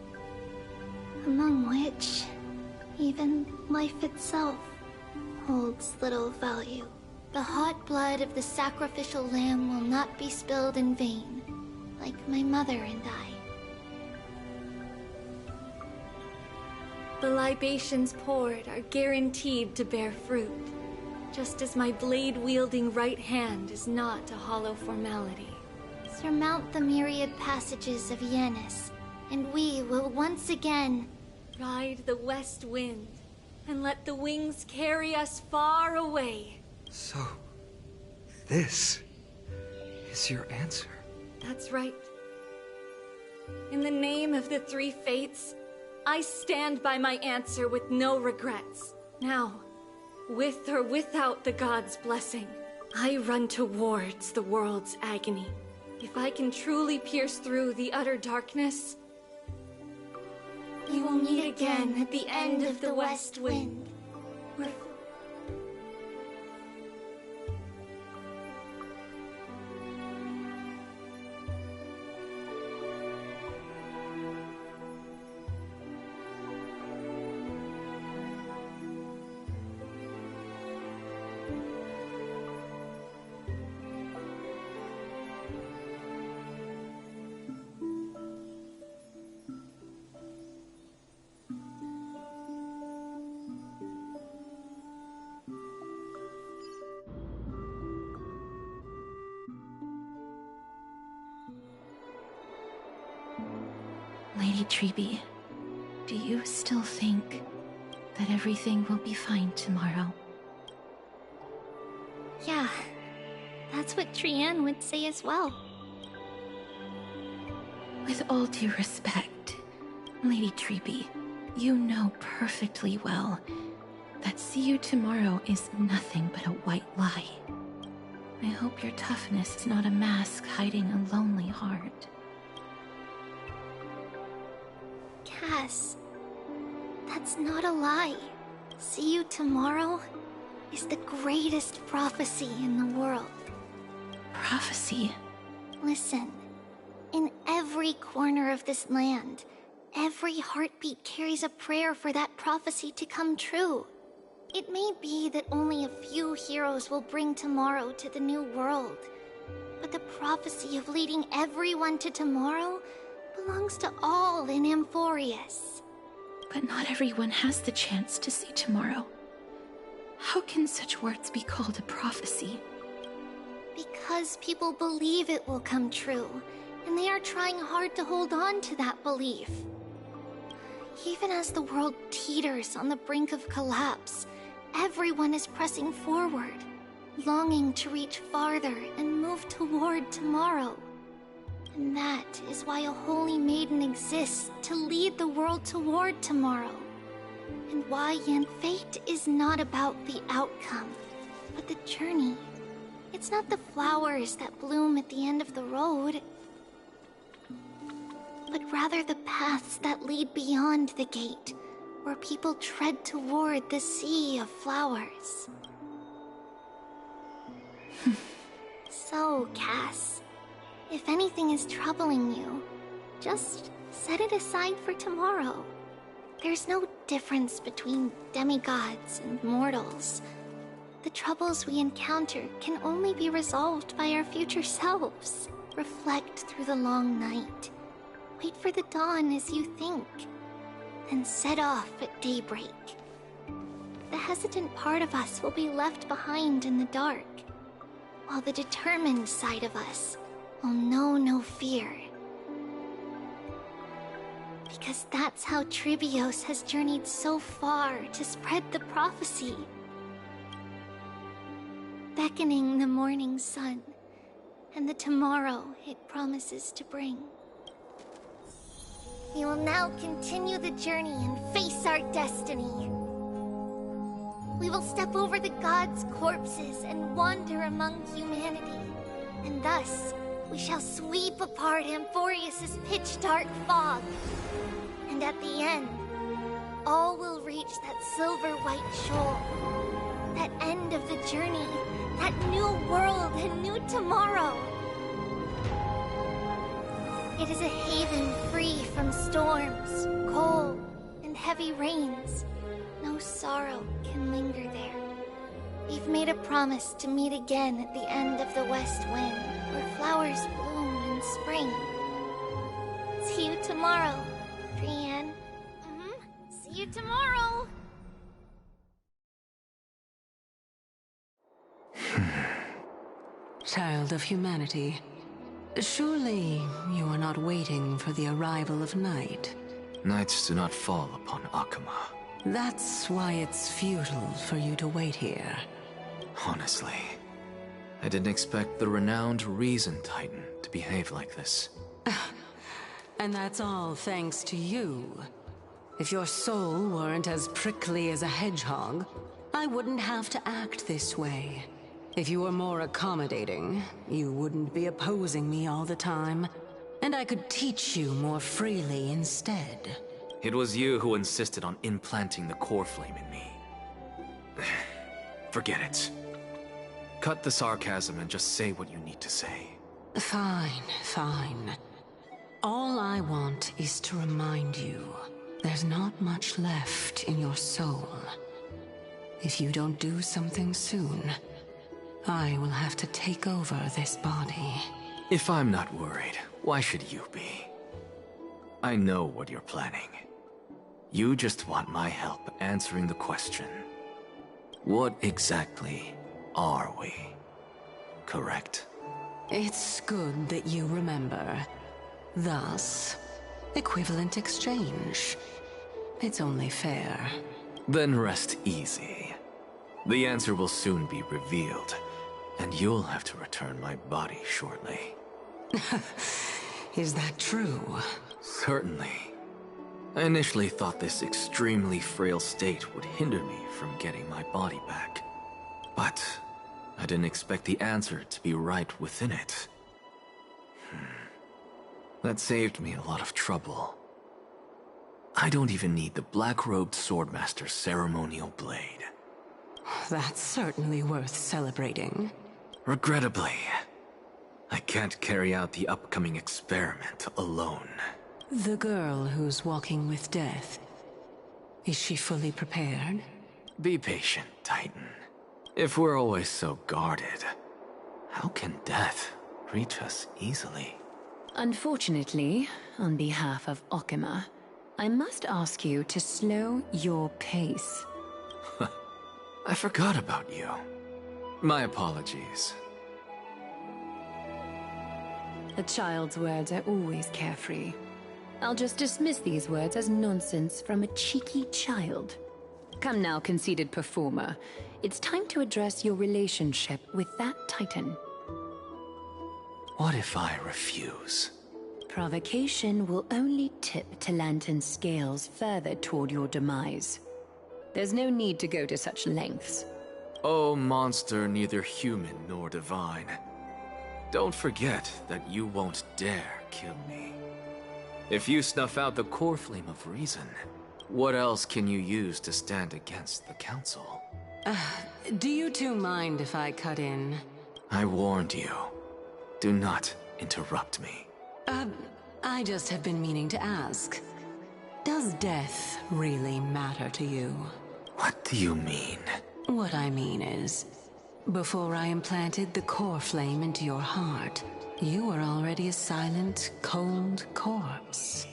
among which even life itself holds little value. The hot blood of the sacrificial lamb will not be spilled in vain, like my mother and I. The libations poured are guaranteed to bear fruit, just as my blade-wielding right hand is not a hollow formality. Surmount the myriad passages of Yanis, and we will once again ride the west wind and let the wings carry us far away. So, this is your answer? That's right. In the name of the three fates, I stand by my answer with no regrets. Now, with or without the god's blessing, I run towards the world's agony. If I can truly pierce through the utter darkness, we will meet again at the end of the west wind. Lady Trebi, do you still think that everything will be fine tomorrow? Yeah, that's what Trianne would say as well. With all due respect, Lady Trebi, you know perfectly well that see you tomorrow is nothing but a white lie. I hope your toughness is not a mask hiding a lonely heart. Cass, that's not a lie. See you tomorrow is the greatest prophecy in the world. Prophecy? Listen, in every corner of this land, every heartbeat carries a prayer for that prophecy to come true. It may be that only a few heroes will bring tomorrow to the new world, but the prophecy of leading everyone to tomorrow belongs to all in Amphorius. But not everyone has the chance to see tomorrow. How can such words be called a prophecy? Because people believe it will come true, and they are trying hard to hold on to that belief. Even as the world teeters on the brink of collapse, everyone is pressing forward, longing to reach farther and move toward tomorrow. And that is why a holy maiden exists to lead the world toward tomorrow. And why Fate is not about the outcome, but the journey. It's not the flowers that bloom at the end of the road, but rather the paths that lead beyond the gate, where people tread toward the sea of flowers. So, Cass, if anything is troubling you, just set it aside for tomorrow. There's no difference between demigods and mortals. The troubles we encounter can only be resolved by our future selves. Reflect through the long night. Wait for the dawn as you think. and set off at daybreak. The hesitant part of us will be left behind in the dark, while the determined side of us will know no fear. Because that's how Tribios has journeyed so far to spread the prophecy. Beckoning the morning sun, and the tomorrow it promises to bring. We will now continue the journey and face our destiny. We will step over the gods' corpses and wander among humanity, and thus we shall sweep apart Amphorius's pitch-dark fog. And at the end, all will reach that silver-white shoal. That end of the journey, that new world and new tomorrow. It is a haven free from storms, cold, and heavy rains. No sorrow can linger there. We've made a promise to meet again at the end of the west wind, where flowers bloom in spring. See you tomorrow, Brienne. See you tomorrow! Child of humanity, surely you are not waiting for the arrival of night. Nights do not fall upon Akuma. That's why it's futile for you to wait here. Honestly, I didn't expect the renowned Reason Titan to behave like this. And that's all thanks to you. If your soul weren't as prickly as a hedgehog, I wouldn't have to act this way. If you were more accommodating, you wouldn't be opposing me all the time, and I could teach you more freely instead. It was you who insisted on implanting the core flame in me. Forget it. Cut the sarcasm and just say what you need to say. Fine, fine. All I want is to remind you, there's not much left in your soul. If you don't do something soon, I will have to take over this body. If I'm not worried, why should you be? I know what you're planning. You just want my help answering the question. What exactly are we? Correct? It's good that you remember. Thus, equivalent exchange. It's only fair. Then rest easy. The answer will soon be revealed, and you'll have to return my body shortly. Is that true? Certainly. I initially thought this extremely frail state would hinder me from getting my body back. But I didn't expect the answer to be right within it. That saved me a lot of trouble. I don't even need the black-robed swordmaster's ceremonial blade. That's certainly worth celebrating. Regrettably, I can't carry out the upcoming experiment alone. The girl who's walking with death, is she fully prepared? Be patient, Titan. If we're always so guarded, how can death reach us easily? Unfortunately, on behalf of Okima, I must ask you to slow your pace. I forgot about you. My apologies. A child's words are always carefree. I'll just dismiss these words as nonsense from a cheeky child. Come now, conceited performer. It's time to address your relationship with that Titan. What if I refuse? Provocation will only tip Talantan's scales further toward your demise. There's no need to go to such lengths. Oh, monster neither human nor divine. Don't forget that you won't dare kill me. If you snuff out the core flame of reason, what else can you use to stand against the Council? Do you two mind if I cut in? I warned you. Do not interrupt me. I just have been meaning to ask. Does death really matter to you? What do you mean? What I mean is, before I implanted the core flame into your heart, you were already a silent, cold corpse.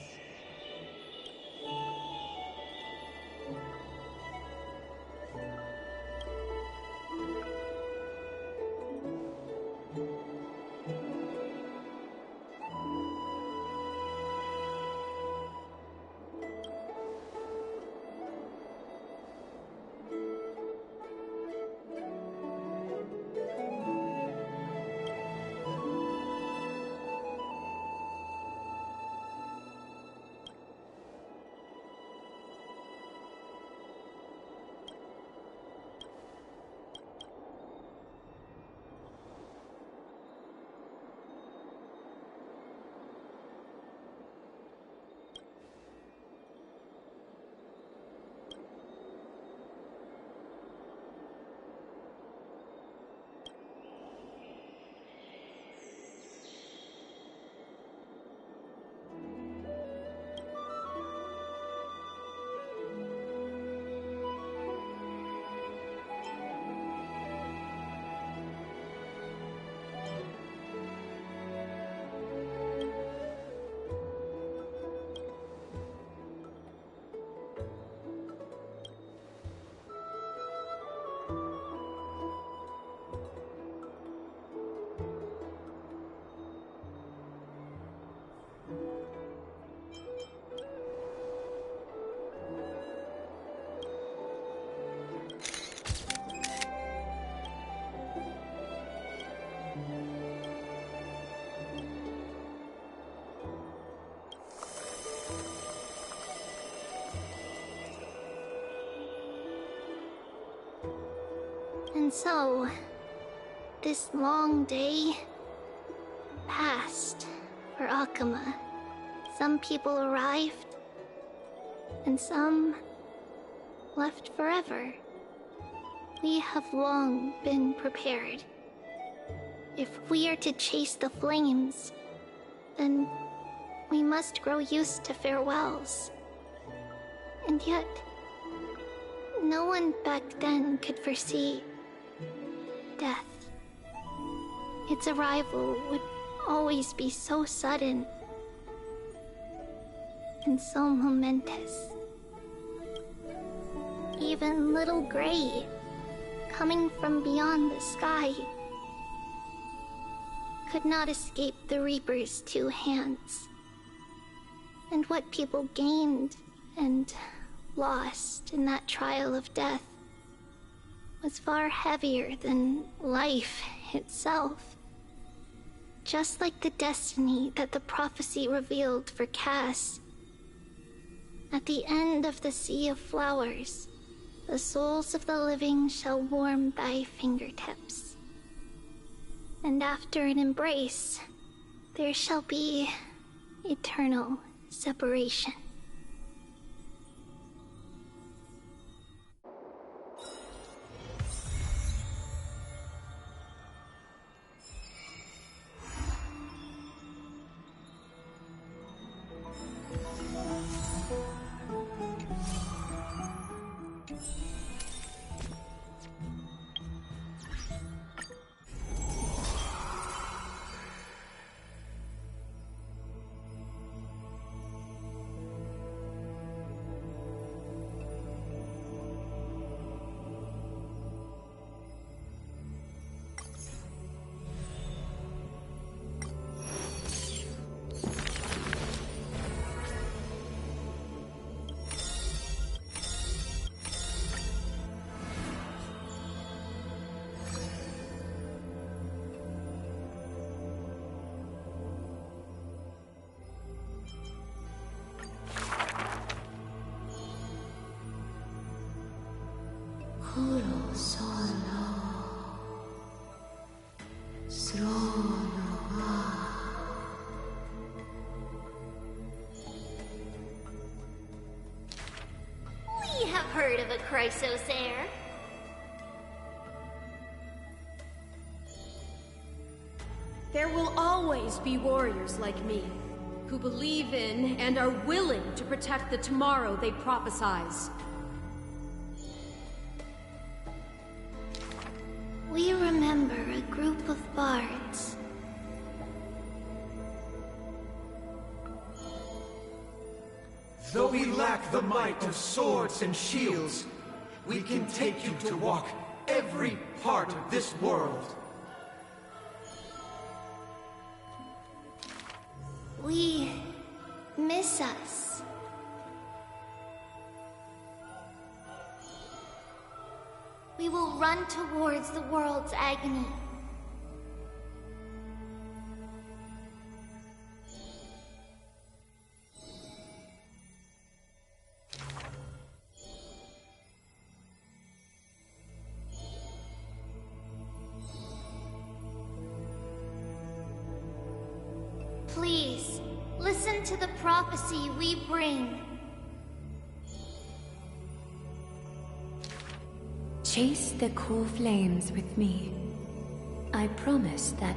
And so, this long day passed for Akuma. Some people arrived, and some left forever. We have long been prepared. If we are to chase the flames, then we must grow used to farewells. And yet, no one back then could foresee death. Its arrival would always be so sudden and so momentous. Even little Gray, coming from beyond the sky, could not escape the Reaper's two hands. And what people gained and lost in that trial of death was far heavier than life itself. Just like the destiny that the prophecy revealed for Cass. At the end of the Sea of Flowers, the souls of the living shall warm thy fingertips. And after an embrace, there shall be eternal separation. We have heard of a Chrysos heir. There will always be warriors like me, who believe in and are willing to protect the tomorrow they prophesize. We remember a group of bards. Though we lack the might of swords and shields, we can take you to walk every part of this world. We miss us. We will run towards the world's agony. Please, listen to the prophecy we bring. Chase the core flames with me. I promise that...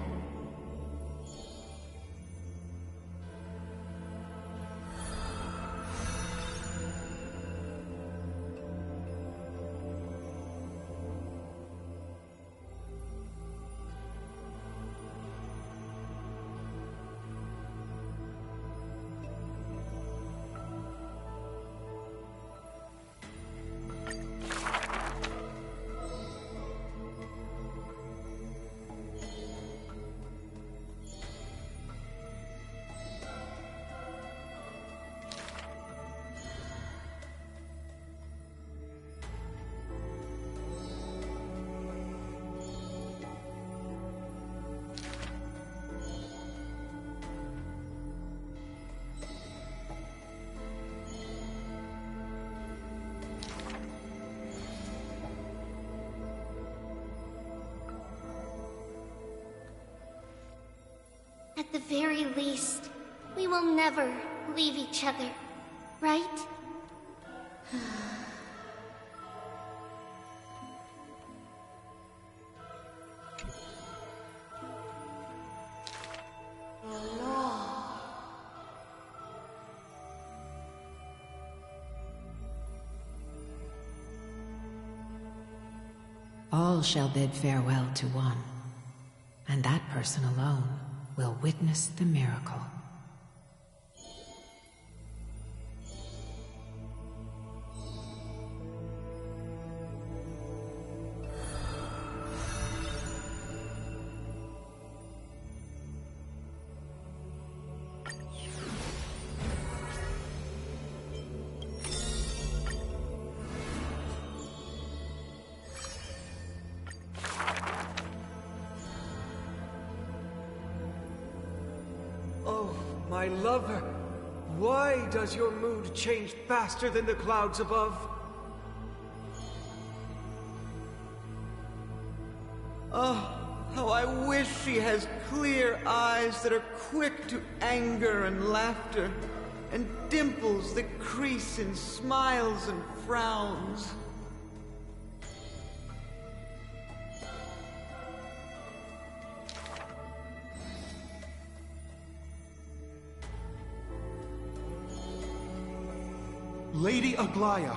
the very least, we will never leave each other, right? All shall bid farewell to one, and that person alone will witness the miracle. My lover, why does your mood change faster than the clouds above? Oh, how I wish she has clear eyes that are quick to anger and laughter, and dimples that crease in smiles and frowns. Lady Aglaya,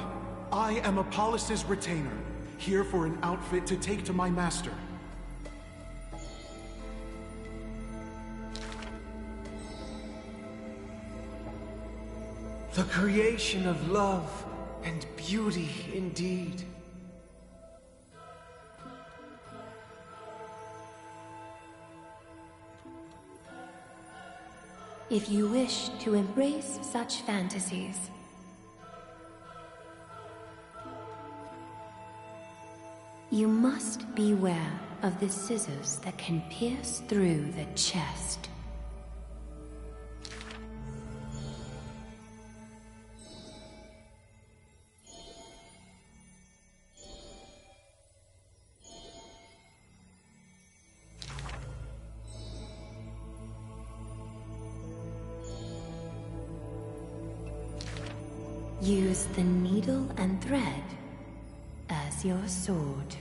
I am Apollos' retainer, here for an outfit to take to my master. The creation of love and beauty indeed. If you wish to embrace such fantasies, you must beware of the scissors that can pierce through the chest. Use the needle and thread as your sword.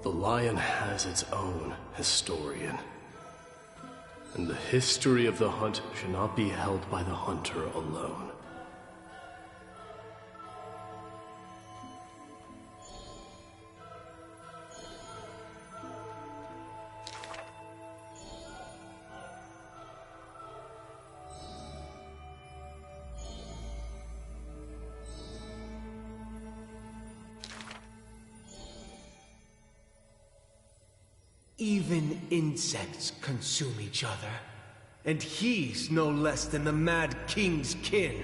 The lion has its own historian. And the history of the hunt should not be held by the hunter alone. Even insects consume each other. And he's no less than the Mad King's kin.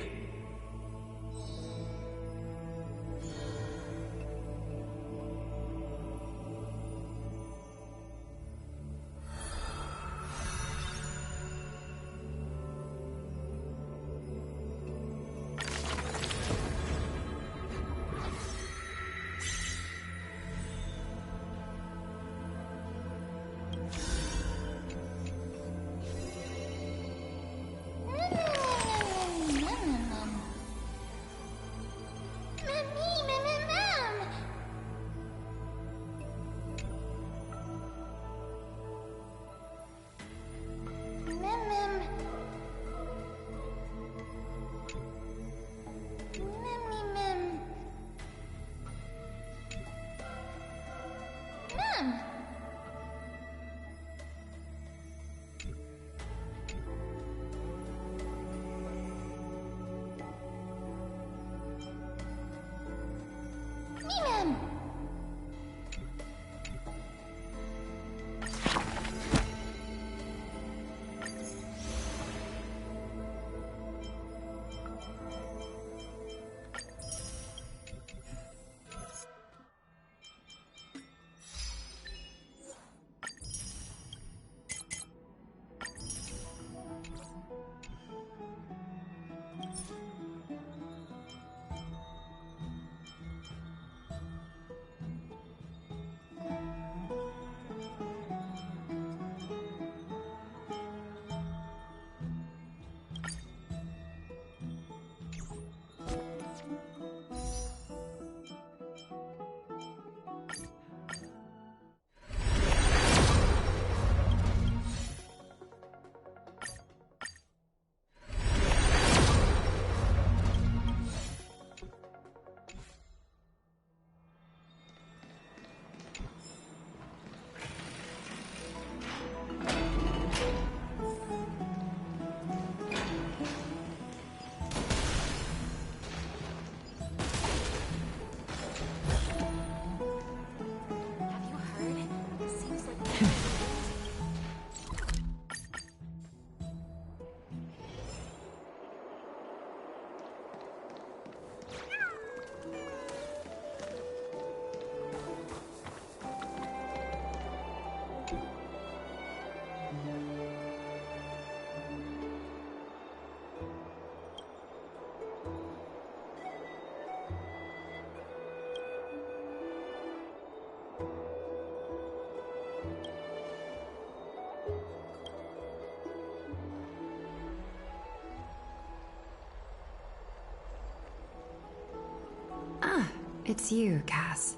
It's you, Cass.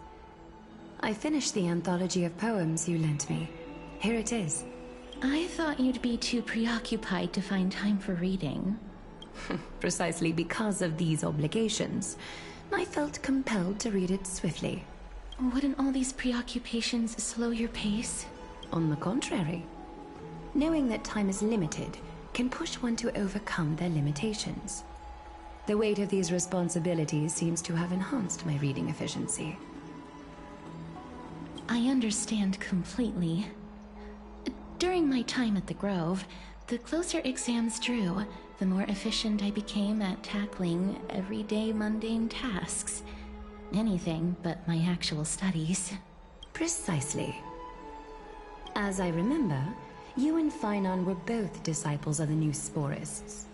I finished the anthology of poems you lent me. Here it is. I thought you'd be too preoccupied to find time for reading. Precisely because of these obligations, I felt compelled to read it swiftly. Wouldn't all these preoccupations slow your pace? On the contrary. Knowing that time is limited can push one to overcome their limitations. The weight of these responsibilities seems to have enhanced my reading efficiency. I understand completely. During my time at the Grove, the closer exams drew, the more efficient I became at tackling everyday mundane tasks. Anything but my actual studies. Precisely. As I remember, you and Finon were both disciples of the new Sporists.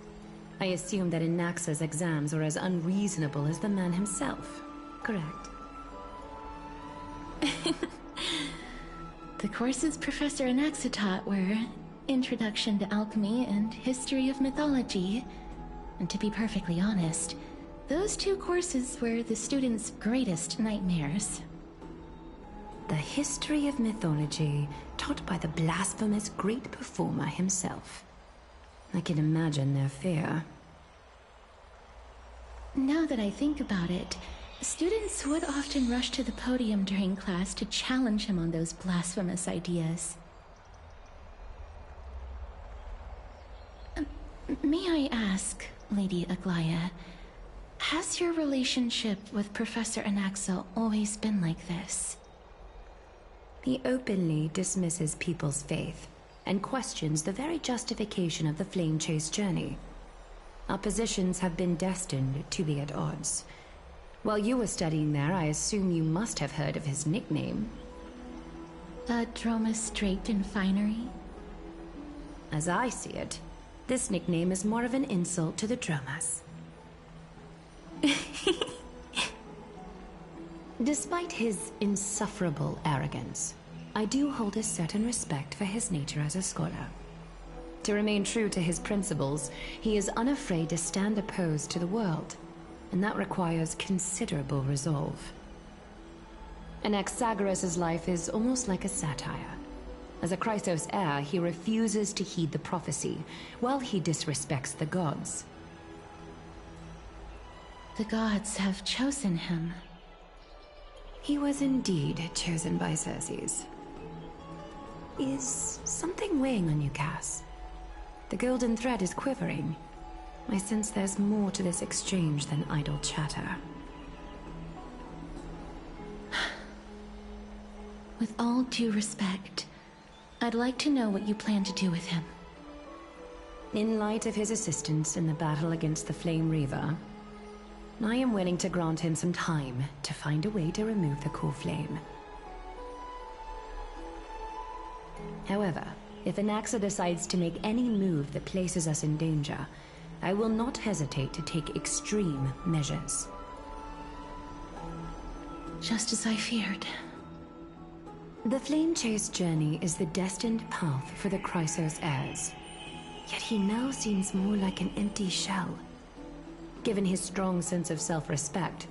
I assume that Anaxa's exams were as unreasonable as the man himself, correct? The courses Professor Anaxa taught were Introduction to Alchemy and History of Mythology. And to be perfectly honest, those two courses were the students' greatest nightmares. The history of mythology, taught by the blasphemous great performer himself. I can imagine their fear. Now that I think about it, students would often rush to the podium during class to challenge him on those blasphemous ideas. May I ask, Lady Aglaya, has your relationship with Professor Anaxa always been like this? He openly dismisses people's faith and questions the very justification of the Flame Chase journey. Our positions have been destined to be at odds. While you were studying there, I assume you must have heard of his nickname. Dromus draped in finery? As I see it, this nickname is more of an insult to the Dromas. Despite his insufferable arrogance, I do hold a certain respect for his nature as a scholar. To remain true to his principles, he is unafraid to stand opposed to the world, and that requires considerable resolve. Anaxagoras' life is almost like a satire. As a Chrysos heir, he refuses to heed the prophecy, while he disrespects the gods. The gods have chosen him. He was indeed chosen by Circes. Is something weighing on you, Cass? The golden thread is quivering. I sense there's more to this exchange than idle chatter. With all due respect, I'd like to know what you plan to do with him. In light of his assistance in the battle against the Flame Reaver, I am willing to grant him some time to find a way to remove the core flame. However, if Anaxa decides to make any move that places us in danger, I will not hesitate to take extreme measures. Just as I feared. The Flame Chase journey is the destined path for the Chrysos heirs. Yet he now seems more like an empty shell. Given his strong sense of self-respect,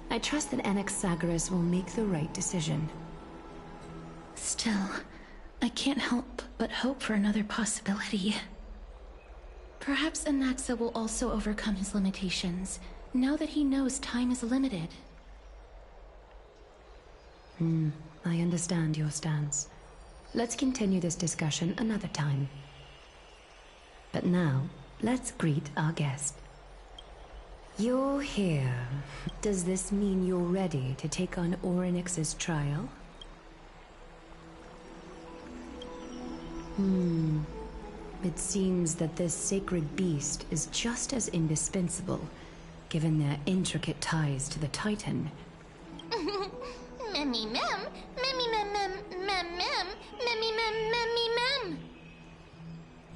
I trust that Anaxagoras will make the right decision. Still, I can't help but hope for another possibility. Perhaps Anaxa will also overcome his limitations, now that he knows time is limited. I understand your stance. Let's continue this discussion another time. But now, let's greet our guest. You're here. Does this mean you're ready to take on Orynyx's trial? It seems that this sacred beast is just as indispensable, given their intricate ties to the Titan. Memmy mem, memmy mem mem, mem mem, memmy mem memmy mem.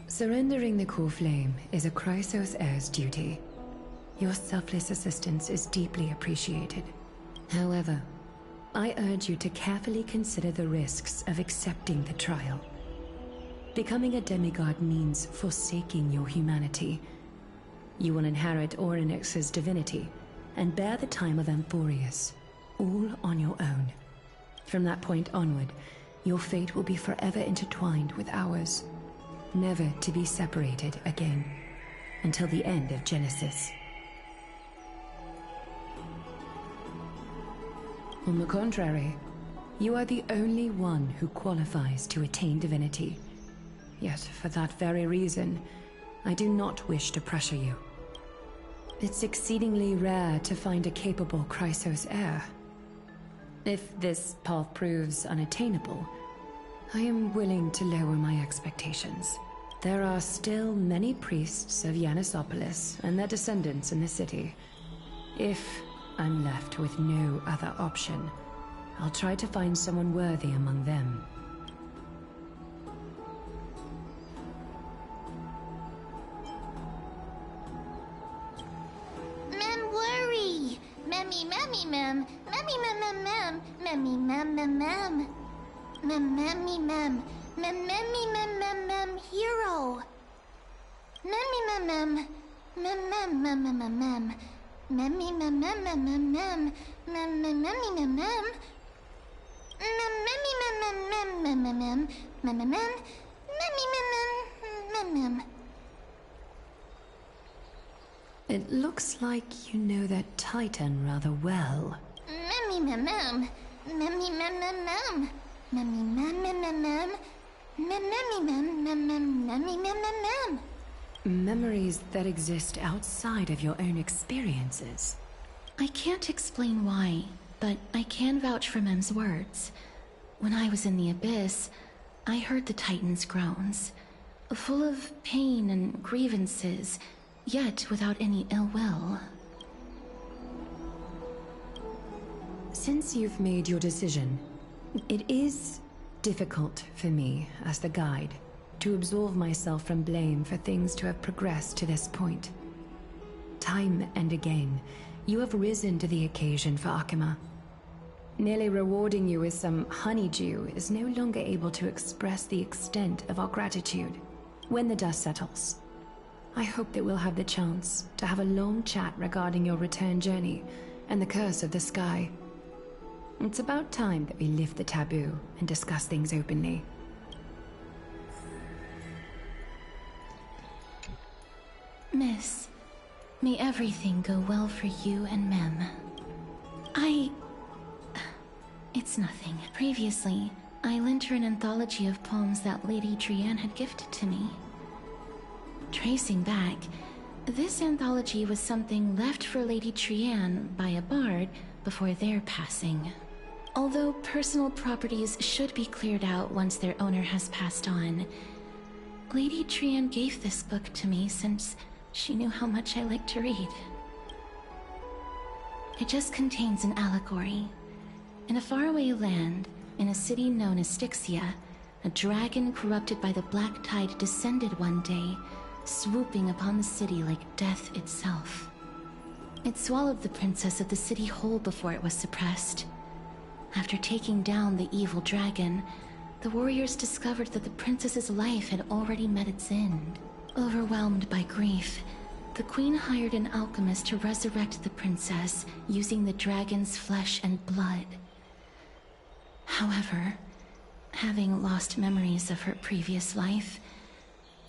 Surrendering the core flame is a Chrysos heir's duty. Your selfless assistance is deeply appreciated. However, I urge you to carefully consider the risks of accepting the trial. Becoming a demigod means forsaking your humanity. You will inherit Orynyx's divinity and bear the time of Amphorius, all on your own. From that point onward, your fate will be forever intertwined with ours, never to be separated again, until the end of Genesis. On the contrary, you are the only one who qualifies to attain divinity. Yet, for that very reason, I do not wish to pressure you. It's exceedingly rare to find a capable Chrysos heir. If this path proves unattainable, I am willing to lower my expectations. There are still many priests of Yanissopolis and their descendants in the city. If I'm left with no other option, I'll try to find someone worthy among them. Mem worry! Memmy, memmy, mem! Memmy, mem, mem, mem! Memmy, mem, mem, mem! Mem, memmy, mem! Mem, memmy, mem, mem, mem! Hero! Memmy, mem, mem! Mem, mem, mem, mem, mem, mem! Memmy, mem, mem, mem, mem, mem! Mem, mem, memmy, mem, mem! Mem, memmy, mem, mem, mem, mem, mem, mem! Mem, mem, mem! Memmy, mem, mem, mem, mem! It looks like you know that Titan rather well. Memmy, mem, mem! Memmy, mem, mem, mem! Memmy, mem, mem, mem, mem! Mem, memmy, mem, mem, mem, memmy, mem, mem, mem! Memories that exist outside of your own experiences. I can't explain why, but I can vouch for Mem's words. When I was in the Abyss, I heard the Titan's groans, full of pain and grievances, yet without any ill will. Since you've made your decision, it is difficult for me, as the guide, to absolve myself from blame for things to have progressed to this point. Time and again, you have risen to the occasion for Akima. Nearly rewarding you with some honeydew is no longer able to express the extent of our gratitude. When the dust settles, I hope that we'll have the chance to have a long chat regarding your return journey and the curse of the sky. It's about time that we lift the taboo and discuss things openly. Miss, may everything go well for you and Mem. It's nothing. Previously, I lent her an anthology of poems that Lady Trianne had gifted to me. Tracing back, this anthology was something left for Lady Trianne by a bard before their passing. Although personal properties should be cleared out once their owner has passed on, Lady Trianne gave this book to me since she knew how much I liked to read. It just contains an allegory. In a faraway land, in a city known as Styxia, a dragon corrupted by the black tide descended one day, swooping upon the city like death itself. It swallowed the princess of the city whole before it was suppressed. After taking down the evil dragon, the warriors discovered that the princess's life had already met its end. Overwhelmed by grief, the queen hired an alchemist to resurrect the princess using the dragon's flesh and blood. However, having lost memories of her previous life,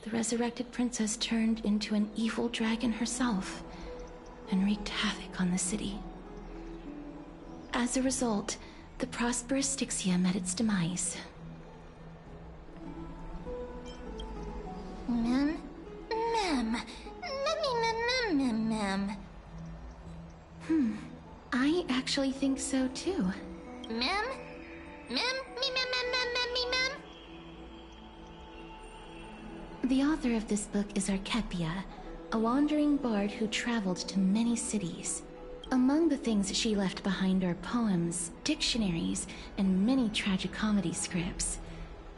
the resurrected princess turned into an evil dragon herself and wreaked havoc on the city. As a result, the prosperous Styxia met its demise. Mem? Mem! Mem. I actually think so too. Mem? Mem? Mem? The author of this book is Archepia, a wandering bard who traveled to many cities. Among the things she left behind are poems, dictionaries, and many tragicomedy scripts.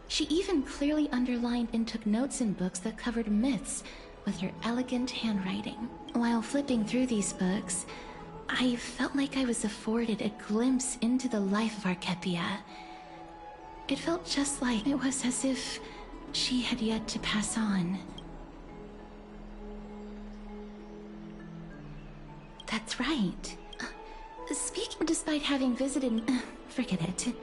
She even clearly underlined and took notes in books that covered myths with her elegant handwriting. While flipping through these books, I felt like I was afforded a glimpse into the life of Archepia. It felt just like it was as if she had yet to pass on. That's right. Speaking despite having visited... forget it.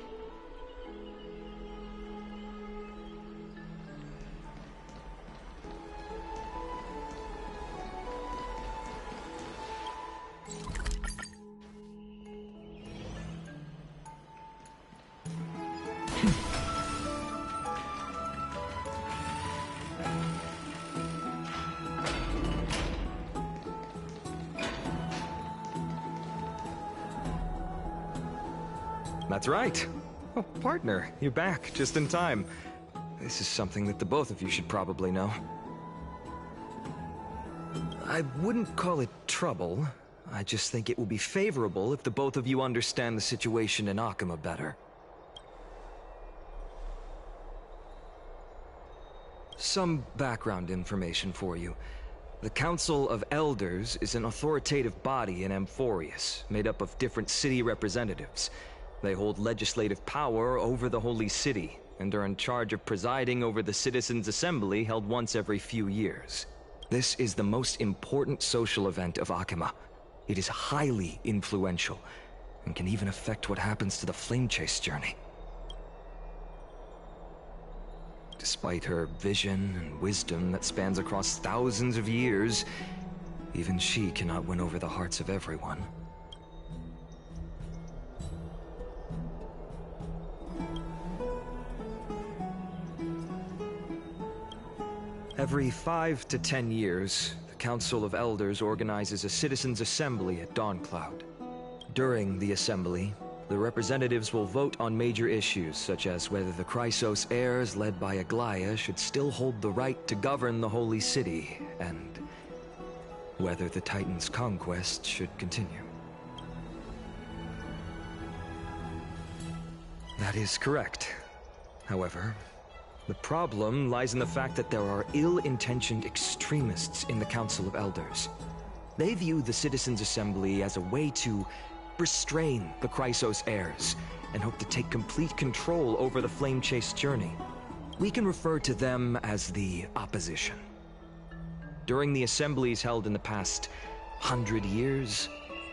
That's right. Oh, partner, you're back, just in time. This is something that the both of you should probably know. I wouldn't call it trouble. I just think it will be favorable if the both of you understand the situation in Akima better. Some background information for you. The Council of Elders is an authoritative body in Amphorius, made up of different city representatives. They hold legislative power over the Holy City, and are in charge of presiding over the Citizens' Assembly held once every few years. This is the most important social event of Akima. It is highly influential, and can even affect what happens to the Flame Chase journey. Despite her vision and wisdom that spans across thousands of years, even she cannot win over the hearts of everyone. Every 5 to 10 years, the Council of Elders organizes a Citizens' Assembly at Dawncloud. During the assembly, the representatives will vote on major issues, such as whether the Chrysos heirs led by Aglaya should still hold the right to govern the Holy City, and whether the Titan's conquest should continue. That is correct. However, the problem lies in the fact that there are ill-intentioned extremists in the Council of Elders. They view the Citizens' Assembly as a way to restrain the Chrysos heirs, and hope to take complete control over the Flame Chase journey. We can refer to them as the Opposition. During the assemblies held in the past 100 years,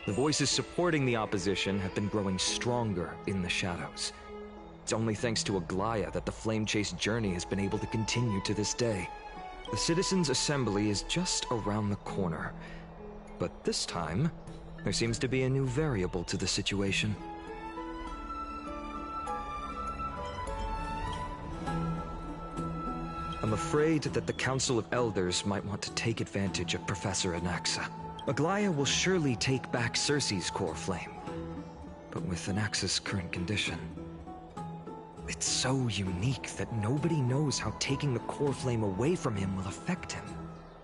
the voices supporting the Opposition have been growing stronger in the shadows. It's only thanks to Aglaya that the Flame Chase journey has been able to continue to this day. The Citizens' Assembly is just around the corner, but this time, there seems to be a new variable to the situation. I'm afraid that the Council of Elders might want to take advantage of Professor Anaxa. Aglaya will surely take back Circe's core flame, but with Anaxa's current condition, it's so unique that nobody knows how taking the core flame away from him will affect him.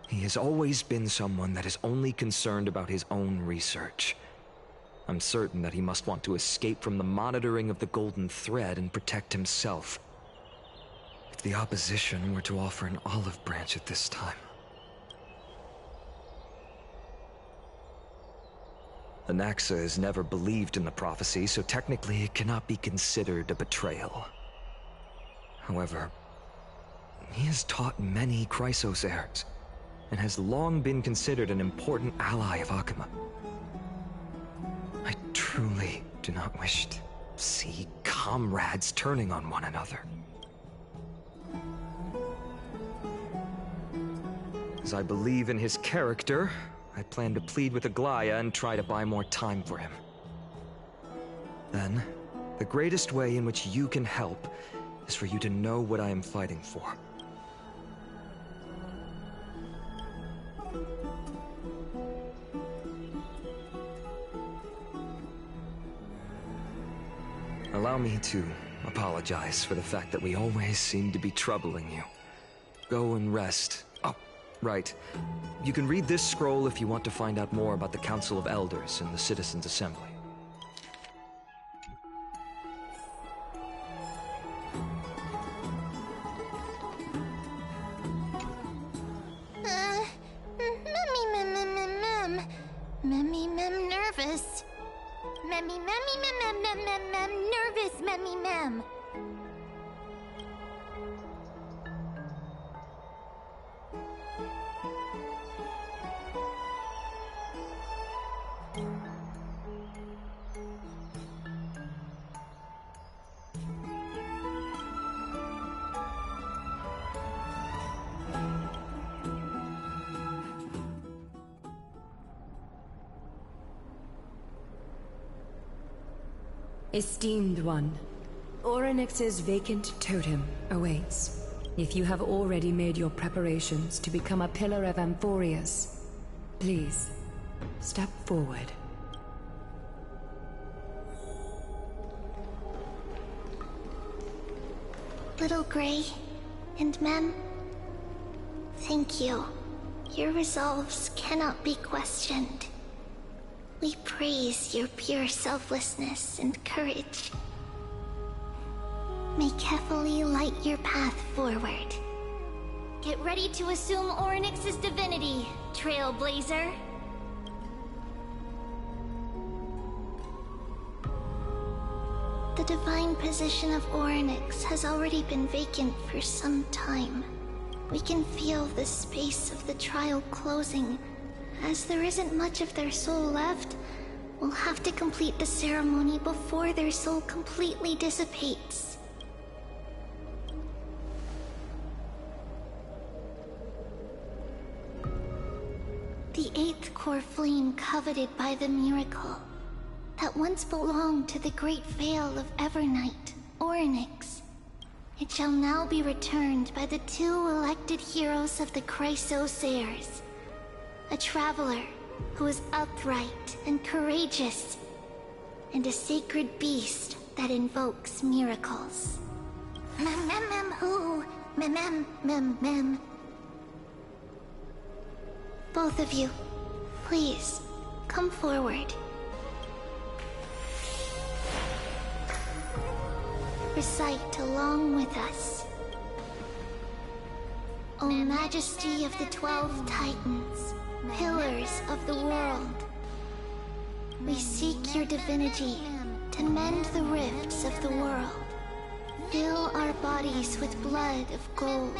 He has always been someone that is only concerned about his own research. I'm certain that he must want to escape from the monitoring of the Golden Thread and protect himself. If the Opposition were to offer an olive branch at this time... Anaxa has never believed in the prophecy, so technically it cannot be considered a betrayal. However, he has taught many Chrysos heirs, and has long been considered an important ally of Akima. I truly do not wish to see comrades turning on one another. As I believe in his character, I plan to plead with Aglaya and try to buy more time for him. Then, the greatest way in which you can help is for you to know what I am fighting for. Allow me to apologize for the fact that we always seem to be troubling you. Go and rest. Oh, right. You can read this scroll if you want to find out more about the Council of Elders and the Citizens' Assembly. Nervous. Nervous, mem. Esteemed one, Orynyx's vacant totem awaits. If you have already made your preparations to become a pillar of Amphorius, please, step forward. Little Grey and Mem, thank you. Your resolves cannot be questioned. We praise your pure selflessness and courage. May Kefali light your path forward. Get ready to assume Orynyx's divinity, Trailblazer. The divine position of Orynyx has already been vacant for some time. We can feel the space of the trial closing. As there isn't much of their soul left, we'll have to complete the ceremony before their soul completely dissipates. The eighth core flame coveted by the miracle that once belonged to the great Veil of Evernight, Orynyx. It shall now be returned by the two elected heroes of the Chrysosairs. A traveler who is upright and courageous, and a sacred beast that invokes miracles. Who? Mem. Both of you, please, come forward. Recite along with us. O Majesty of the 12 Titans, Pillars of the world, we seek your divinity to mend the rifts of the world. Fill our bodies with blood of gold,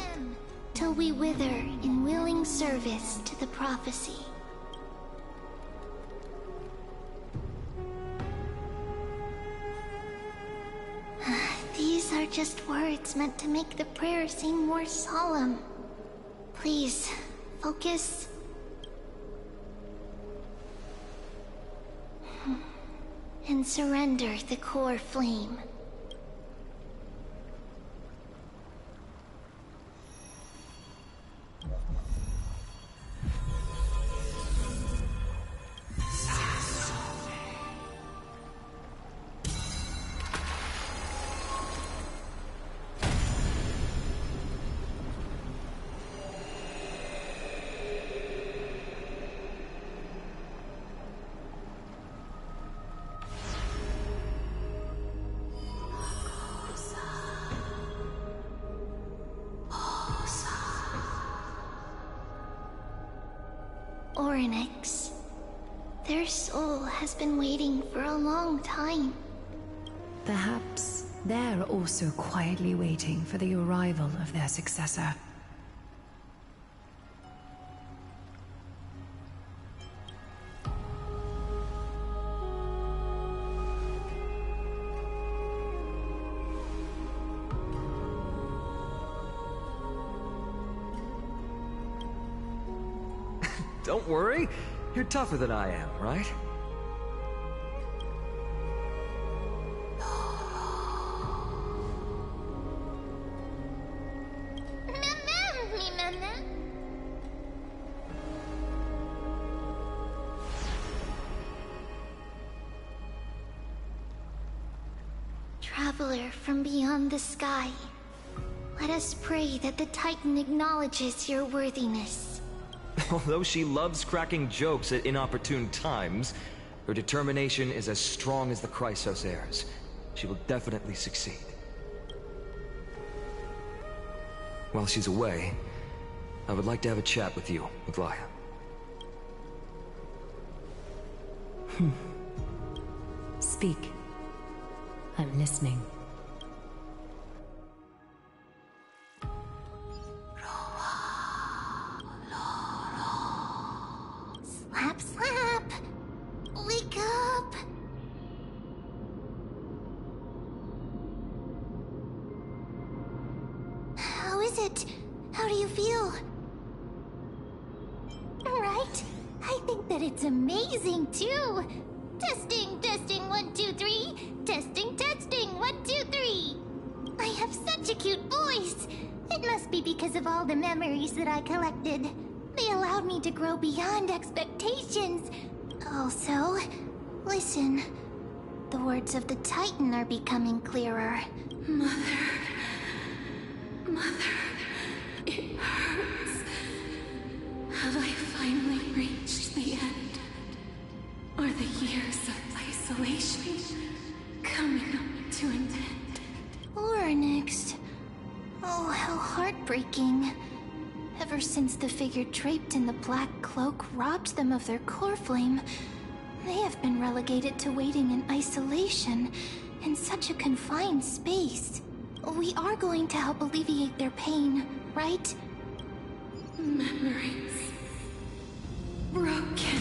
till we wither in willing service to the prophecy. These are just words meant to make the prayer seem more solemn. Please, focus. And surrender the core flame. Orynyx. Their soul has been waiting for a long time. Perhaps they're also quietly waiting for the arrival of their successor. Don't worry, you're tougher than I am, right? Traveler from beyond the sky, let us pray that the Titan acknowledges your worthiness. Although she loves cracking jokes at inopportune times, her determination is as strong as the Chrysosairs. She will definitely succeed. While she's away, I would like to have a chat with you, Aglaya. Speak. I'm listening. Slap! Wake up! How is it? How do you feel? Right? I think that it's amazing, too. Testing, testing, 1, 2, 3. Testing, testing, 1, 2, 3. I have such a cute voice. It must be because of all the memories that I collected. They allowed me to grow beyond expectations. Also, listen. The words of the Titan are becoming clearer. Mother, it hurts. Have I finally reached the end? Are the years of isolation coming to an end? Oryx. Oh, how heartbreaking. Ever since the figure draped in the black cloak robbed them of their core flame, they have been relegated to waiting in isolation in such a confined space. We are going to help alleviate their pain, right? Memories broken.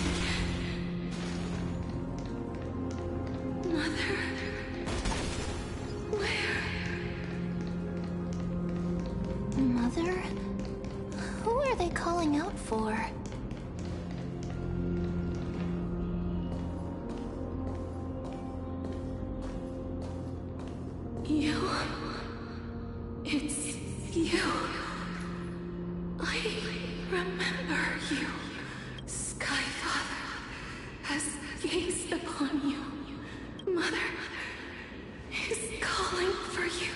Mother, where? Mother? Who are they calling out for? You. It's you. I remember you. Skyfather has gazed upon you. Mother is calling for you.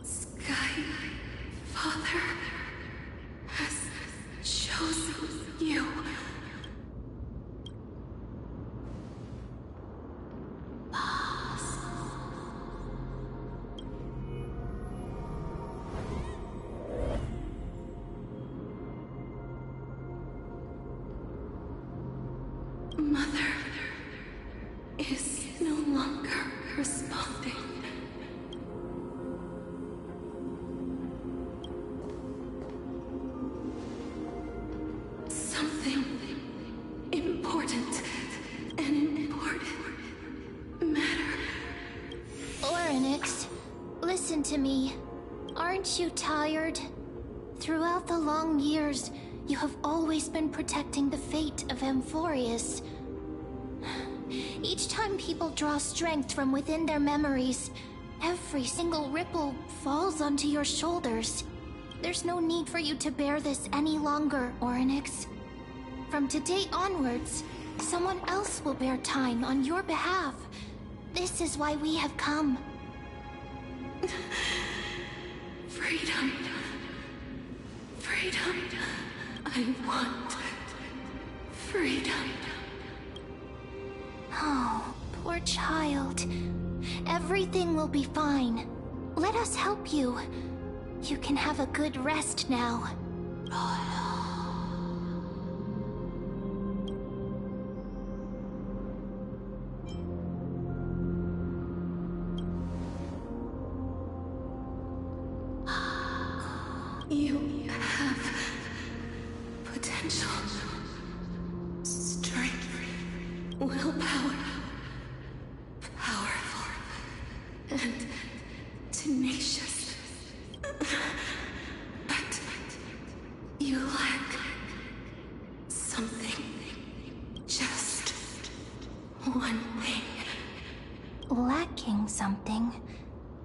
Skyfather has chosen you. Mother is no longer responding. Something important, an important matter. Oryx, listen to me. Aren't you tired? Throughout the long years, you have always been protecting the fate of Amphorius. Each time people draw strength from within their memories, every single ripple falls onto your shoulders. There's no need for you to bear this any longer, Oryx. From today onwards, someone else will bear time on your behalf. This is why we have come. Freedom. Freedom. I want freedom. Oh, poor child. Everything will be fine. Let us help you. You can have a good rest now. You have potential, strength, willpower, powerful, and tenacious. But you lack something. Just one thing. Lacking something?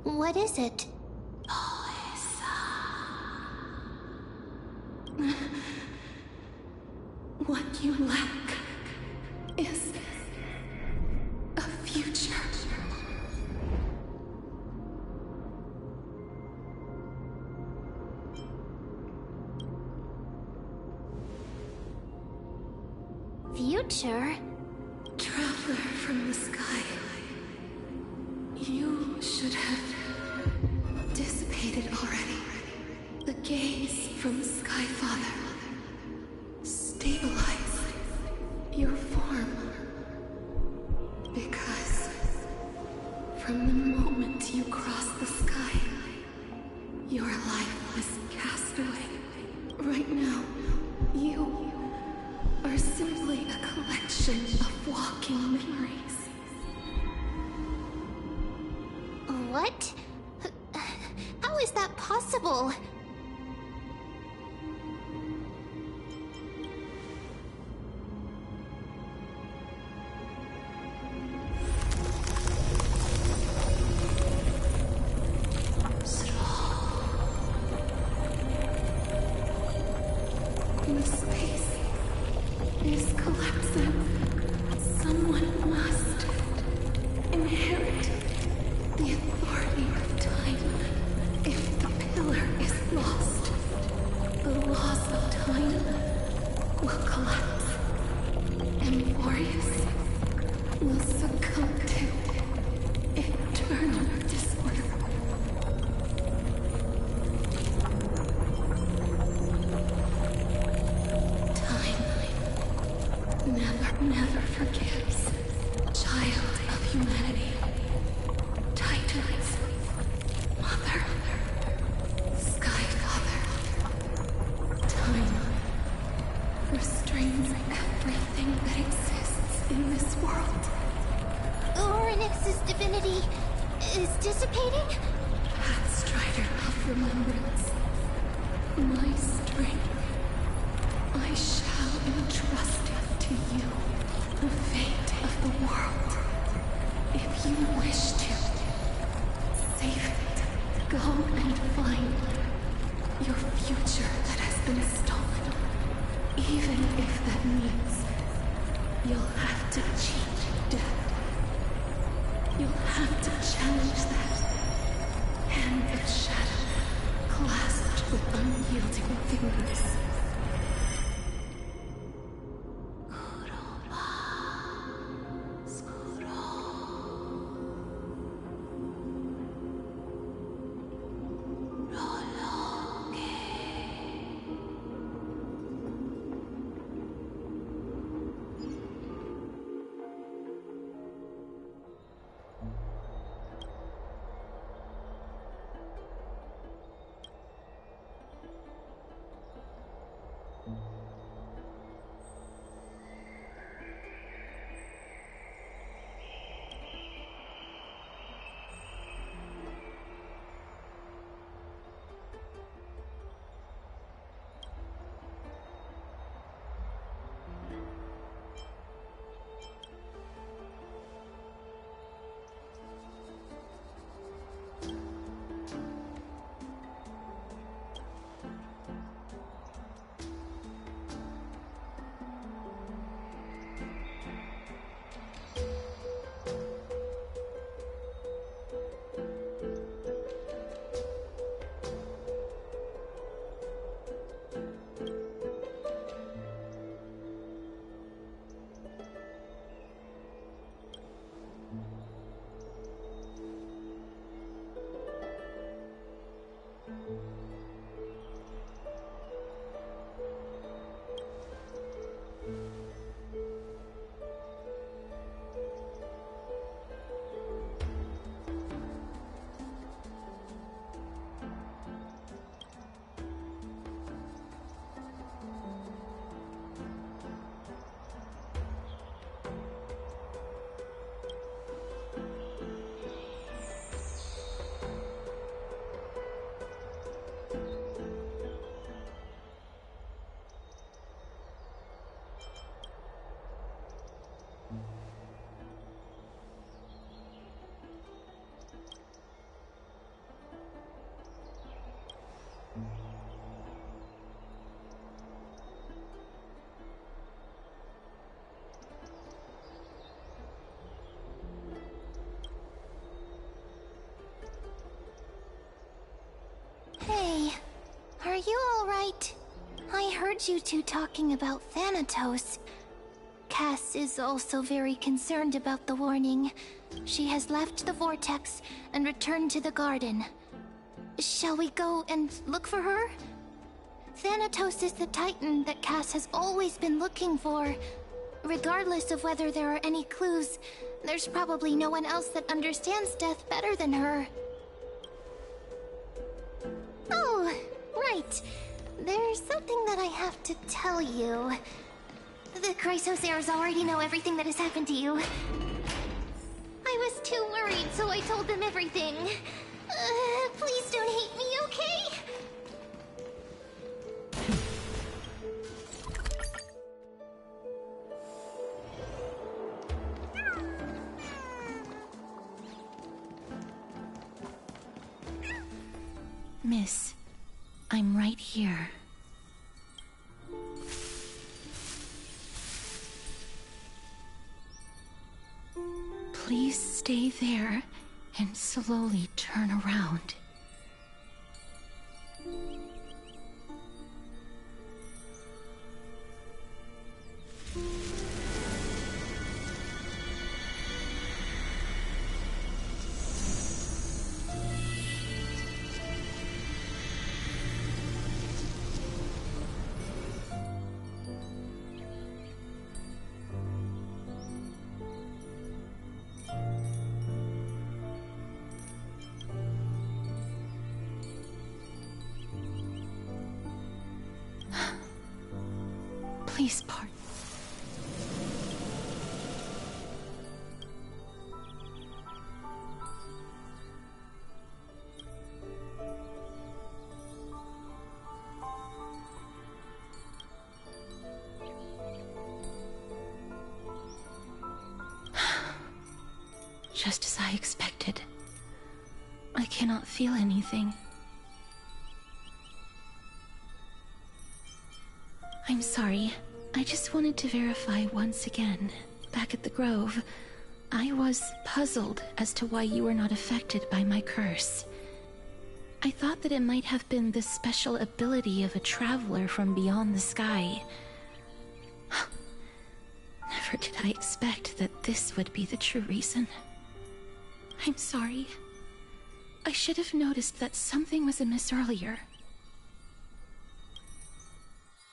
What is it? What you lack is a future. Future? Traveler from the sky. You should have dissipated already. The gaze from Skyfather. Stabilize your form. Because from the moment you crossed the sky, your life was cast away. Right now, you are simply a collection of walking memories. What? How is that possible? The space is collapsing. Someone must inherit the authority of time. If the pillar is lost, the laws of time will collapse. Amphorius will succumb to eternal disorder. Never forgives. Child of humanity. Titans. Mother. Sky Father. Time restrains everything that exists in this world. Orynyx's divinity is dissipating? Pathstrider of remembrance. My strength. I shall entrust it to you. The fate of the world. If you wish to save it, go and find your future that has been stolen. Even if that means you'll have to cheat death. You'll have to challenge that hand of shadow clasped with unyielding fingers. Hey, are you alright? I heard you two talking about Thanatos. Cass is also very concerned about the warning. She has left the vortex and returned to the garden. Shall we go and look for her? Thanatos is the Titan that Cass has always been looking for. Regardless of whether there are any clues, there's probably no one else that understands death better than her. Oh, right. There's something that I have to tell you. The Chrysosaurs already know everything that has happened to you. I was too worried, so I told them everything. Please don't hate me, okay? Miss, I'm right here. Please stay there and slowly turn around. Please pardon. Just as I expected. I cannot feel anything. I'm sorry. I just wanted to verify once again. Back at the Grove, I was puzzled as to why you were not affected by my curse. I thought that it might have been the special ability of a traveler from beyond the sky. Never did I expect that this would be the true reason. I'm sorry. I should have noticed that something was amiss earlier.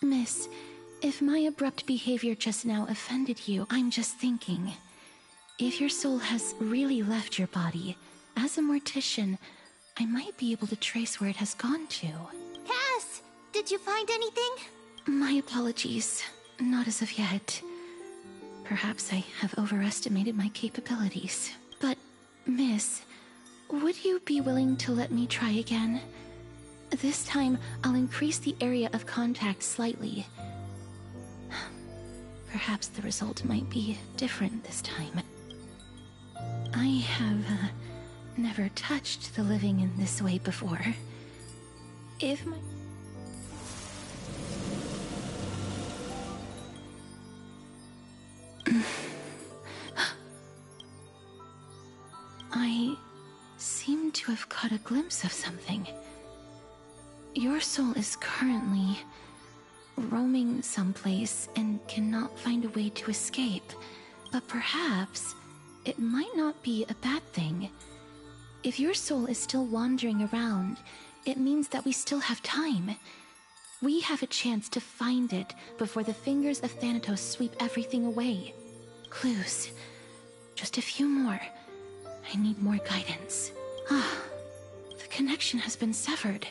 Miss, if my abrupt behavior just now offended you, I'm just thinking. If your soul has really left your body, as a mortician, I might be able to trace where it has gone to. Cass! Did you find anything? My apologies. Not as of yet. Perhaps I have overestimated my capabilities. But, Miss, would you be willing to let me try again? This time, I'll increase the area of contact slightly. Perhaps the result might be different this time. I have never touched the living in this way before. If my... I seem to have caught a glimpse of something. Your soul is currently roaming someplace and cannot find a way to escape. But perhaps it might not be a bad thing. If your soul is still wandering around, it means that we still have time. We have a chance to find it before the fingers of Thanatos sweep everything away. Clues. Just a few more. I need more guidance. Ah, the connection has been severed.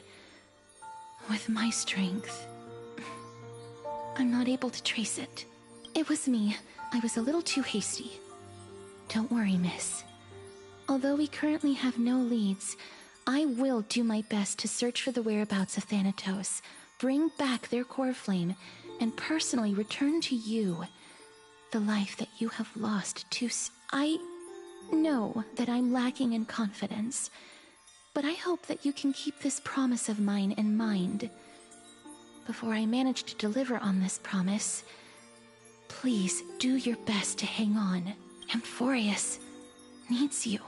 With my strength, I'm not able to trace it. It was me. I was a little too hasty. Don't worry, miss. Although we currently have no leads, I will do my best to search for the whereabouts of Thanatos, bring back their core flame, and personally return to you the life that you have lost too I know that I'm lacking in confidence, but I hope that you can keep this promise of mine in mind. Before I manage to deliver on this promise, please do your best to hang on. Amphorius needs you.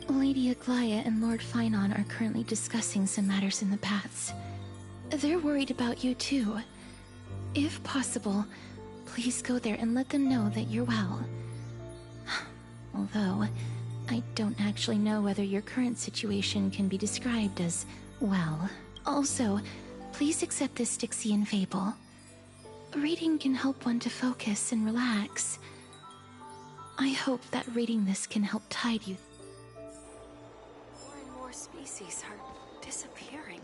Lady Aglaia and Lord Finon are currently discussing some matters in the paths. They're worried about you too. If possible, please go there and let them know that you're well. Although, I don't actually know whether your current situation can be described as well. Also, please accept this Styxian fable. Reading can help one to focus and relax. I hope that reading this can help tide you. More and more species are disappearing.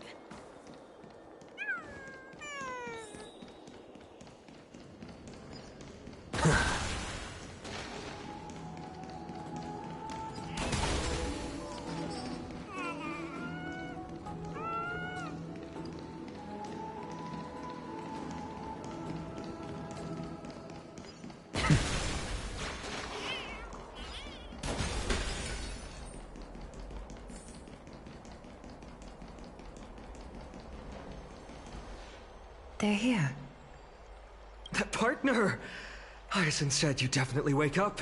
they're here. Partner! Hyacinth said you definitely wake up.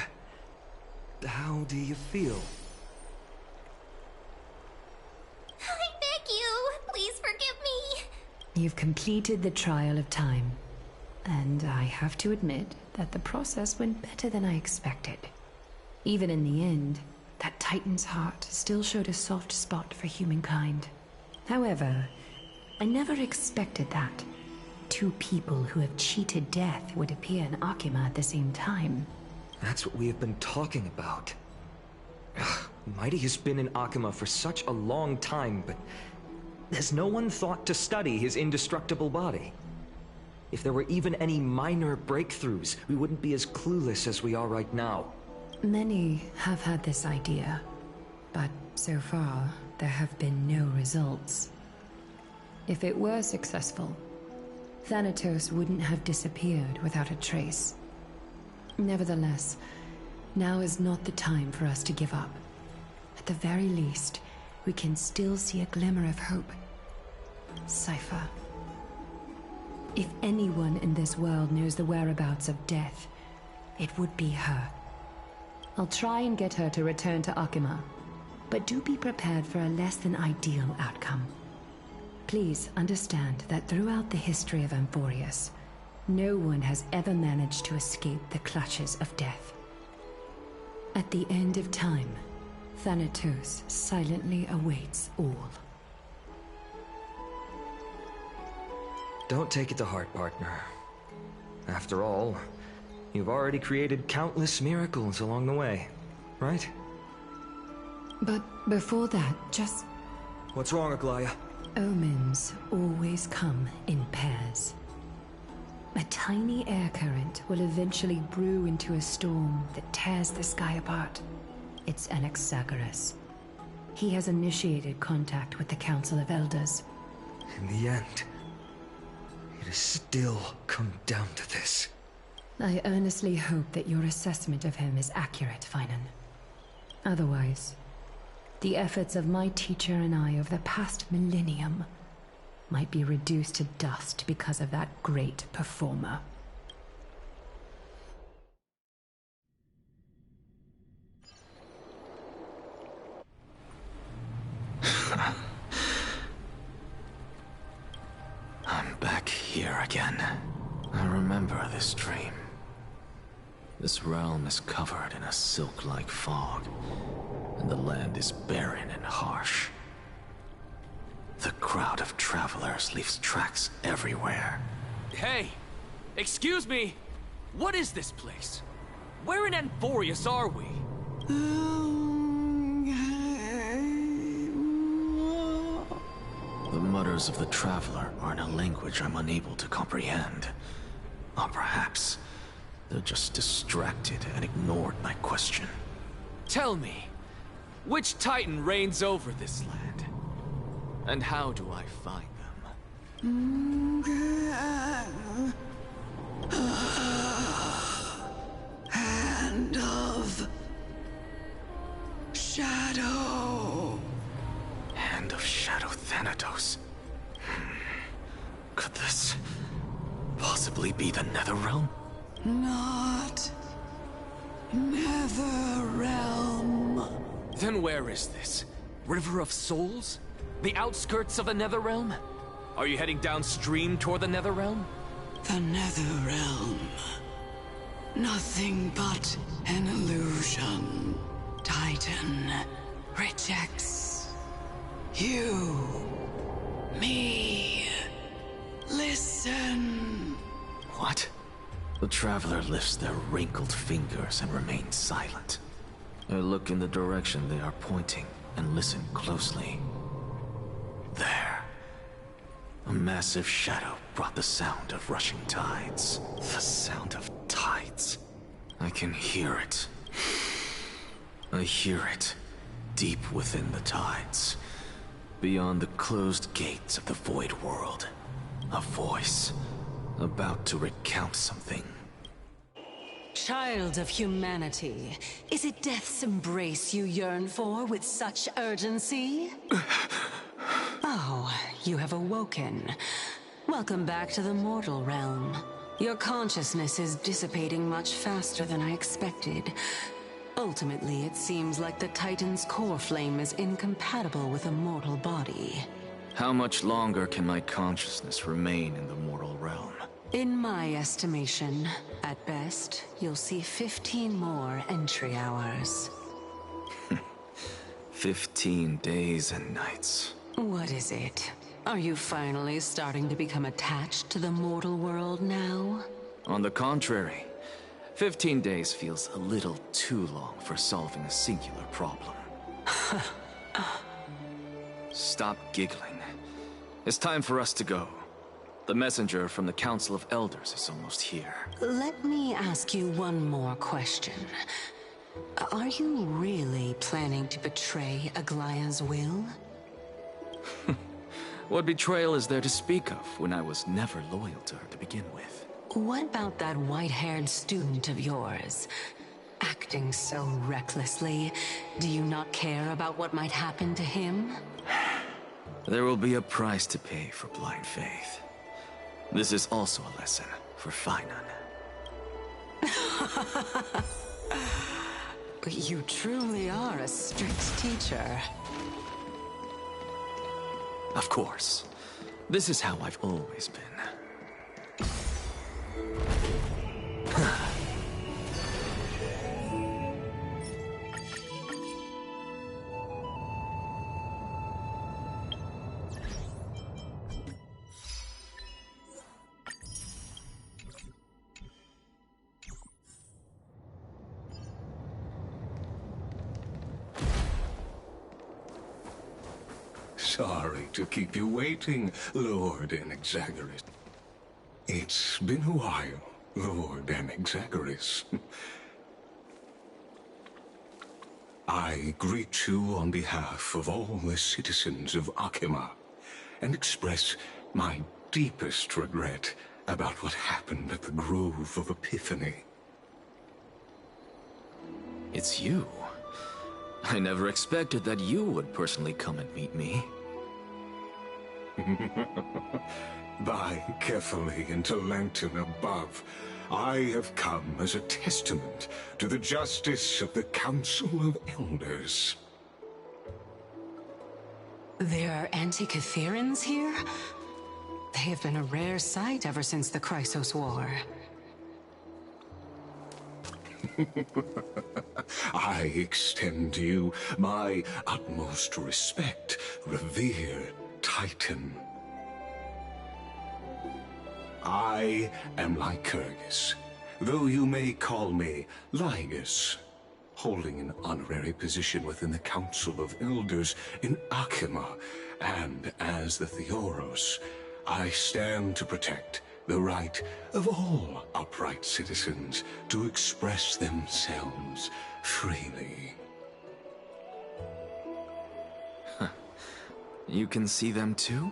How do you feel? I beg you, please forgive me. You've completed the trial of time. And I have to admit that the process went better than I expected. Even in the end, that Titan's heart still showed a soft spot for humankind. However, I never expected that. Two people who have cheated death would appear in Akima at the same time. That's what we have been talking about. Mighty has been in Akima for such a long time, but has no one thought to study his indestructible body? If there were even any minor breakthroughs, we wouldn't be as clueless as we are right now. Many have had this idea, but so far, there have been no results. If it were successful, Thanatos wouldn't have disappeared without a trace. Nevertheless, now is not the time for us to give up. At the very least, we can still see a glimmer of hope. Cypher. If anyone in this world knows the whereabouts of death, it would be her. I'll try and get her to return to Akima, but do be prepared for a less than ideal outcome. Please understand that throughout the history of Amphorius, no one has ever managed to escape the clutches of death. At the end of time, Thanatos silently awaits all. Don't take it to heart, partner. After all, you've already created countless miracles along the way, right? But before that, just... What's wrong, Aglaya? Omens always come in pairs. A tiny air current will eventually brew into a storm that tears the sky apart. It's Anaxagoras. He has initiated contact with the Council of Elders. In the end, it has still come down to this. I earnestly hope that your assessment of him is accurate, Finan. Otherwise, the efforts of my teacher and I over the past millennium might be reduced to dust because of that great performer. I'm back here again. I remember this dream. This realm is covered in a silk-like fog, and the land is barren and harsh. The crowd of travelers leaves tracks everywhere. Hey! Excuse me! What is this place? Where in Amphorius are we? The mutters of the traveler are in a language I'm unable to comprehend. Or perhaps they're just distracted and ignored my question. Tell me, which Titan reigns over this land? And how do I find them? Hand of Shadow. Hand of Shadow Thanatos. Could this possibly be the Netherrealm? Not Netherrealm. Then where is this? River of Souls? The outskirts of the Netherrealm? Are you heading downstream toward the Netherrealm? The Netherrealm. Nothing but an illusion. Titan rejects you. Me. Listen. What? The traveler lifts their wrinkled fingers and remains silent. I look in the direction they are pointing and listen closely. There. A massive shadow brought the sound of rushing tides. The sound of tides. I can hear it. I hear it, deep within the tides. Beyond the closed gates of the void world. A voice, about to recount something. Child of humanity, is it death's embrace you yearn for with such urgency? Oh, you have awoken. Welcome back to the mortal realm. Your consciousness is dissipating much faster than I expected. Ultimately, it seems like the Titan's core flame is incompatible with a mortal body. How much longer can my consciousness remain in the mortal realm? In my estimation, at best, you'll see 15 more entry hours. 15 days and nights. What is it? Are you finally starting to become attached to the mortal world now? On the contrary, 15 days feels a little too long for solving a singular problem. Stop giggling. It's time for us to go. The messenger from the Council of Elders is almost here. Let me ask you one more question. Are you really planning to betray Aglaya's will? What betrayal is there to speak of when I was never loyal to her to begin with? What about that white-haired student of yours? Acting so recklessly, do you not care about what might happen to him? There will be a price to pay for blind faith. This is also a lesson for Finan. You truly are a strict teacher. Of course. This is how I've always been. Sorry to keep you waiting, Lord Anaxagoras. It's been a while, Lord Anaxagoras. I greet you on behalf of all the citizens of Akima, and express my deepest regret about what happened at the Grove of Epiphany. It's you. I never expected that you would personally come and meet me. By carefully into Lantern above, I have come as a testament to the justice of the Council of Elders. There are Antikytherans here? They have been a rare sight ever since the Chrysos War. I extend to you my utmost respect, revered Titan. I am Lycurgus, though you may call me Lygus, holding an honorary position within the Council of Elders in Akima, and as the Theoros, I stand to protect the right of all upright citizens to express themselves freely. You can see them too?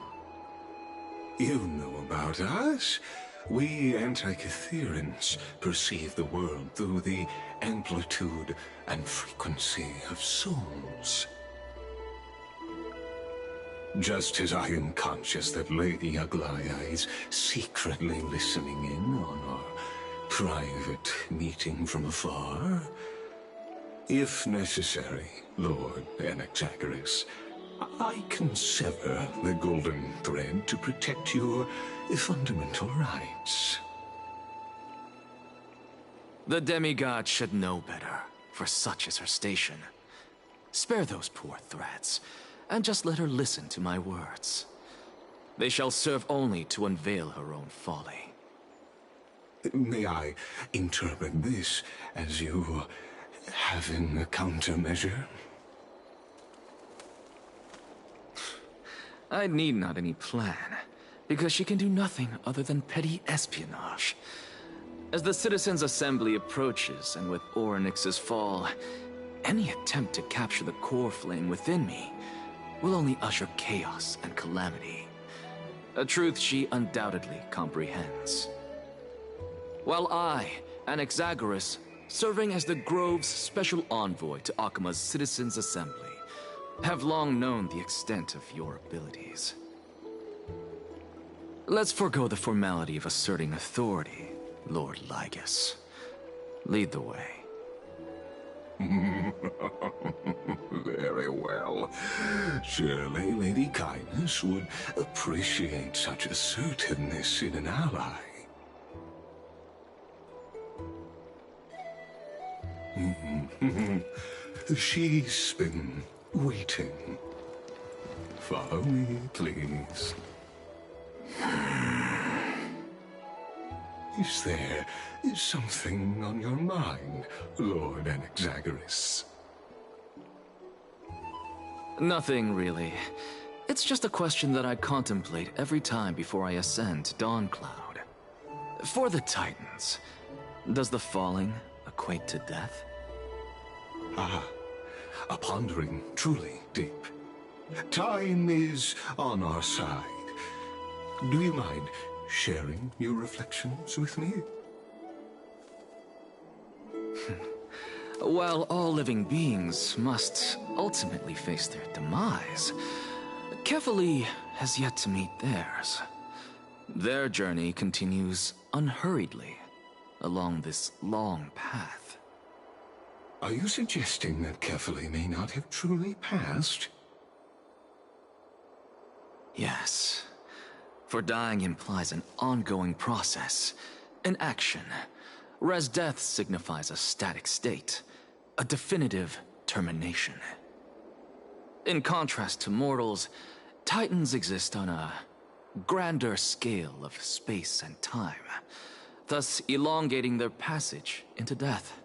You know about us. We Antikytherans perceive the world through the amplitude and frequency of souls. Just as I am conscious that Lady Aglaya is secretly listening in on our private meeting from afar, if necessary, Lord Anaxagoras, I can sever the golden thread to protect your fundamental rights. The demigod should know better, for such is her station. Spare those poor threads, and just let her listen to my words. They shall serve only to unveil her own folly. May I interpret this as you having a countermeasure? I need not any plan, because she can do nothing other than petty espionage. As the Citizens' Assembly approaches, and with Orynyx's fall, any attempt to capture the core flame within me will only usher chaos and calamity. A truth she undoubtedly comprehends. While I, Anaxagoras, serving as the Grove's special envoy to Akima's Citizens' Assembly, have long known the extent of your abilities. Let's forego the formality of asserting authority, Lord Lygus. Lead the way. Very well. Surely Lady Kindness would appreciate such assertiveness in an ally. She's been waiting. Follow me, please. Is there something on your mind, Lord Anaxagoras? Nothing, really. It's just a question that I contemplate every time before I ascend to Dawncloud. For the Titans, does the falling equate to death? Ah, a pondering truly deep. Time is on our side. Do you mind sharing your reflections with me? While all living beings must ultimately face their demise, Kefali has yet to meet theirs. Their journey continues unhurriedly along this long path. Are you suggesting that Kefali may not have truly passed? Yes. For dying implies an ongoing process, an action, whereas death signifies a static state, a definitive termination. In contrast to mortals, Titans exist on a grander scale of space and time, thus elongating their passage into death.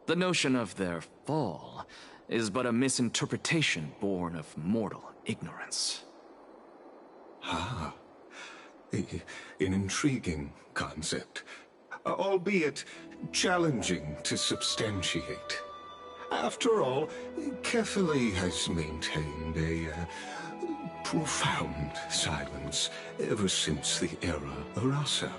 The notion of their fall is but a misinterpretation born of mortal ignorance. Ah, an intriguing concept, albeit challenging to substantiate. After all, Kefali has maintained a profound silence ever since the era Arasa,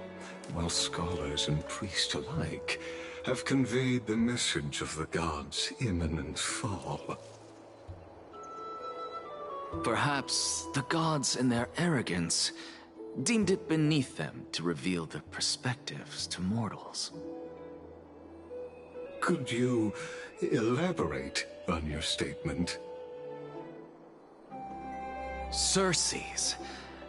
while scholars and priests alike have conveyed the message of the gods' imminent fall. Perhaps the gods, in their arrogance, deemed it beneath them to reveal their perspectives to mortals. Could you elaborate on your statement? Circes,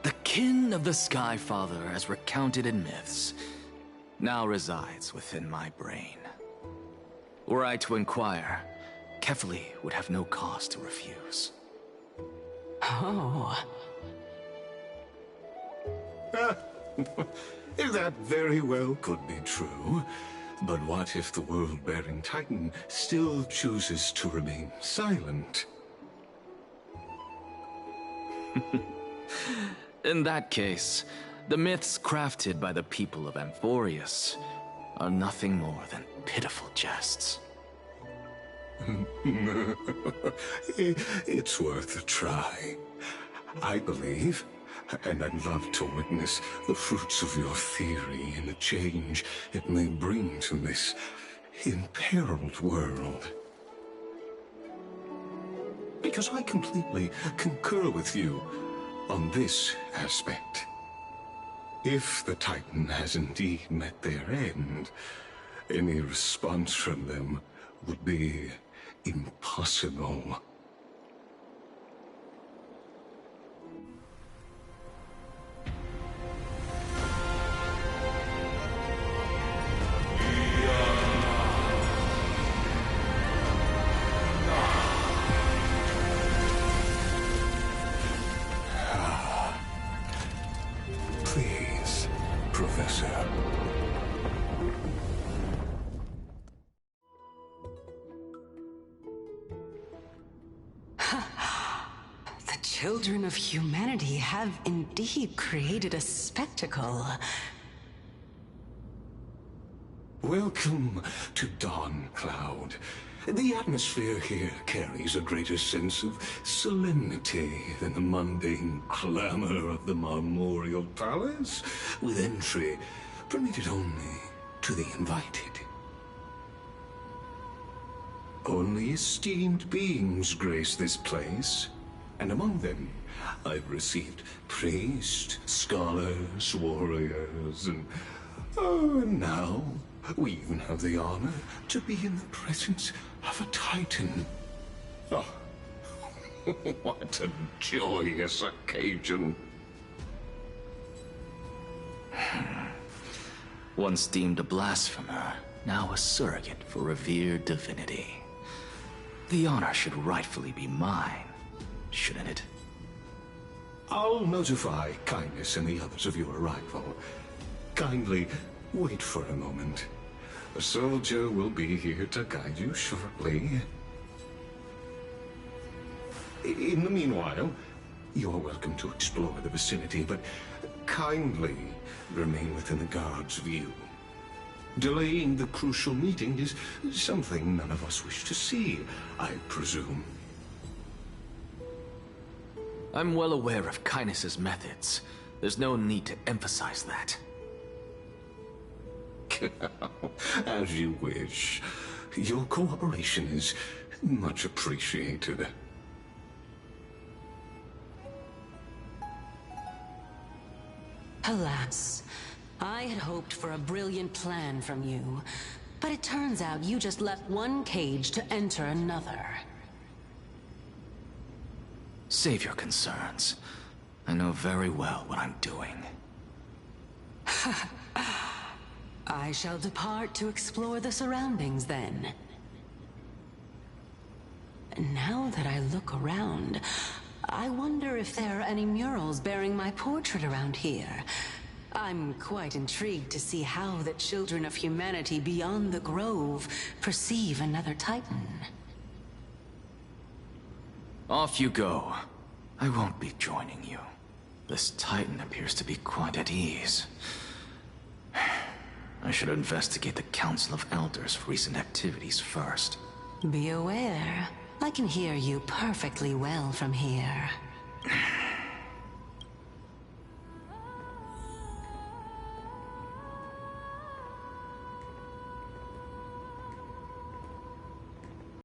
the kin of the Skyfather as recounted in myths, now resides within my brain. Were I to inquire, Kefali would have no cause to refuse. Oh. That very well could be true. But what if the world-bearing Titan still chooses to remain silent? In that case, the myths crafted by the people of Amphorius are nothing more than pitiful jests. It's worth a try. I believe, and I'd love to witness the fruits of your theory and the change it may bring to this imperiled world. Because I completely concur with you on this aspect. If the Titan has indeed met their end, any response from them would be impossible. Please, Professor. The children of humanity have indeed created a spectacle. Welcome to Dawncloud. The atmosphere here carries a greater sense of solemnity than the mundane clamor of the Marmorial Palace, with entry permitted only to the invited. Only esteemed beings grace this place, and among them I've received priests, scholars, warriors, and now we even have the honor to be in the presence of a Titan. Oh, what a joyous occasion. Once deemed a blasphemer, now a surrogate for revered divinity. The honor should rightfully be mine, shouldn't it? I'll notify Kindness and the others of your arrival. Kindly wait for a moment. A soldier will be here to guide you shortly. In the meanwhile, you're welcome to explore the vicinity, but kindly remain within the guard's view. Delaying the crucial meeting is something none of us wish to see, I presume. I'm well aware of Kindness's methods. There's no need to emphasize that. As you wish. Your cooperation is much appreciated. Alas, I had hoped for a brilliant plan from you, but it turns out you just left one cage to enter another. Save your concerns. I know very well what I'm doing. I shall depart to explore the surroundings then. Now that I look around, I wonder if there are any murals bearing my portrait around here. I'm quite intrigued to see how the children of humanity beyond the grove perceive another Titan. Off you go. I won't be joining you. This Titan appears to be quite at ease. I should investigate the Council of Elders' recent activities first. Be aware, I can hear you perfectly well from here.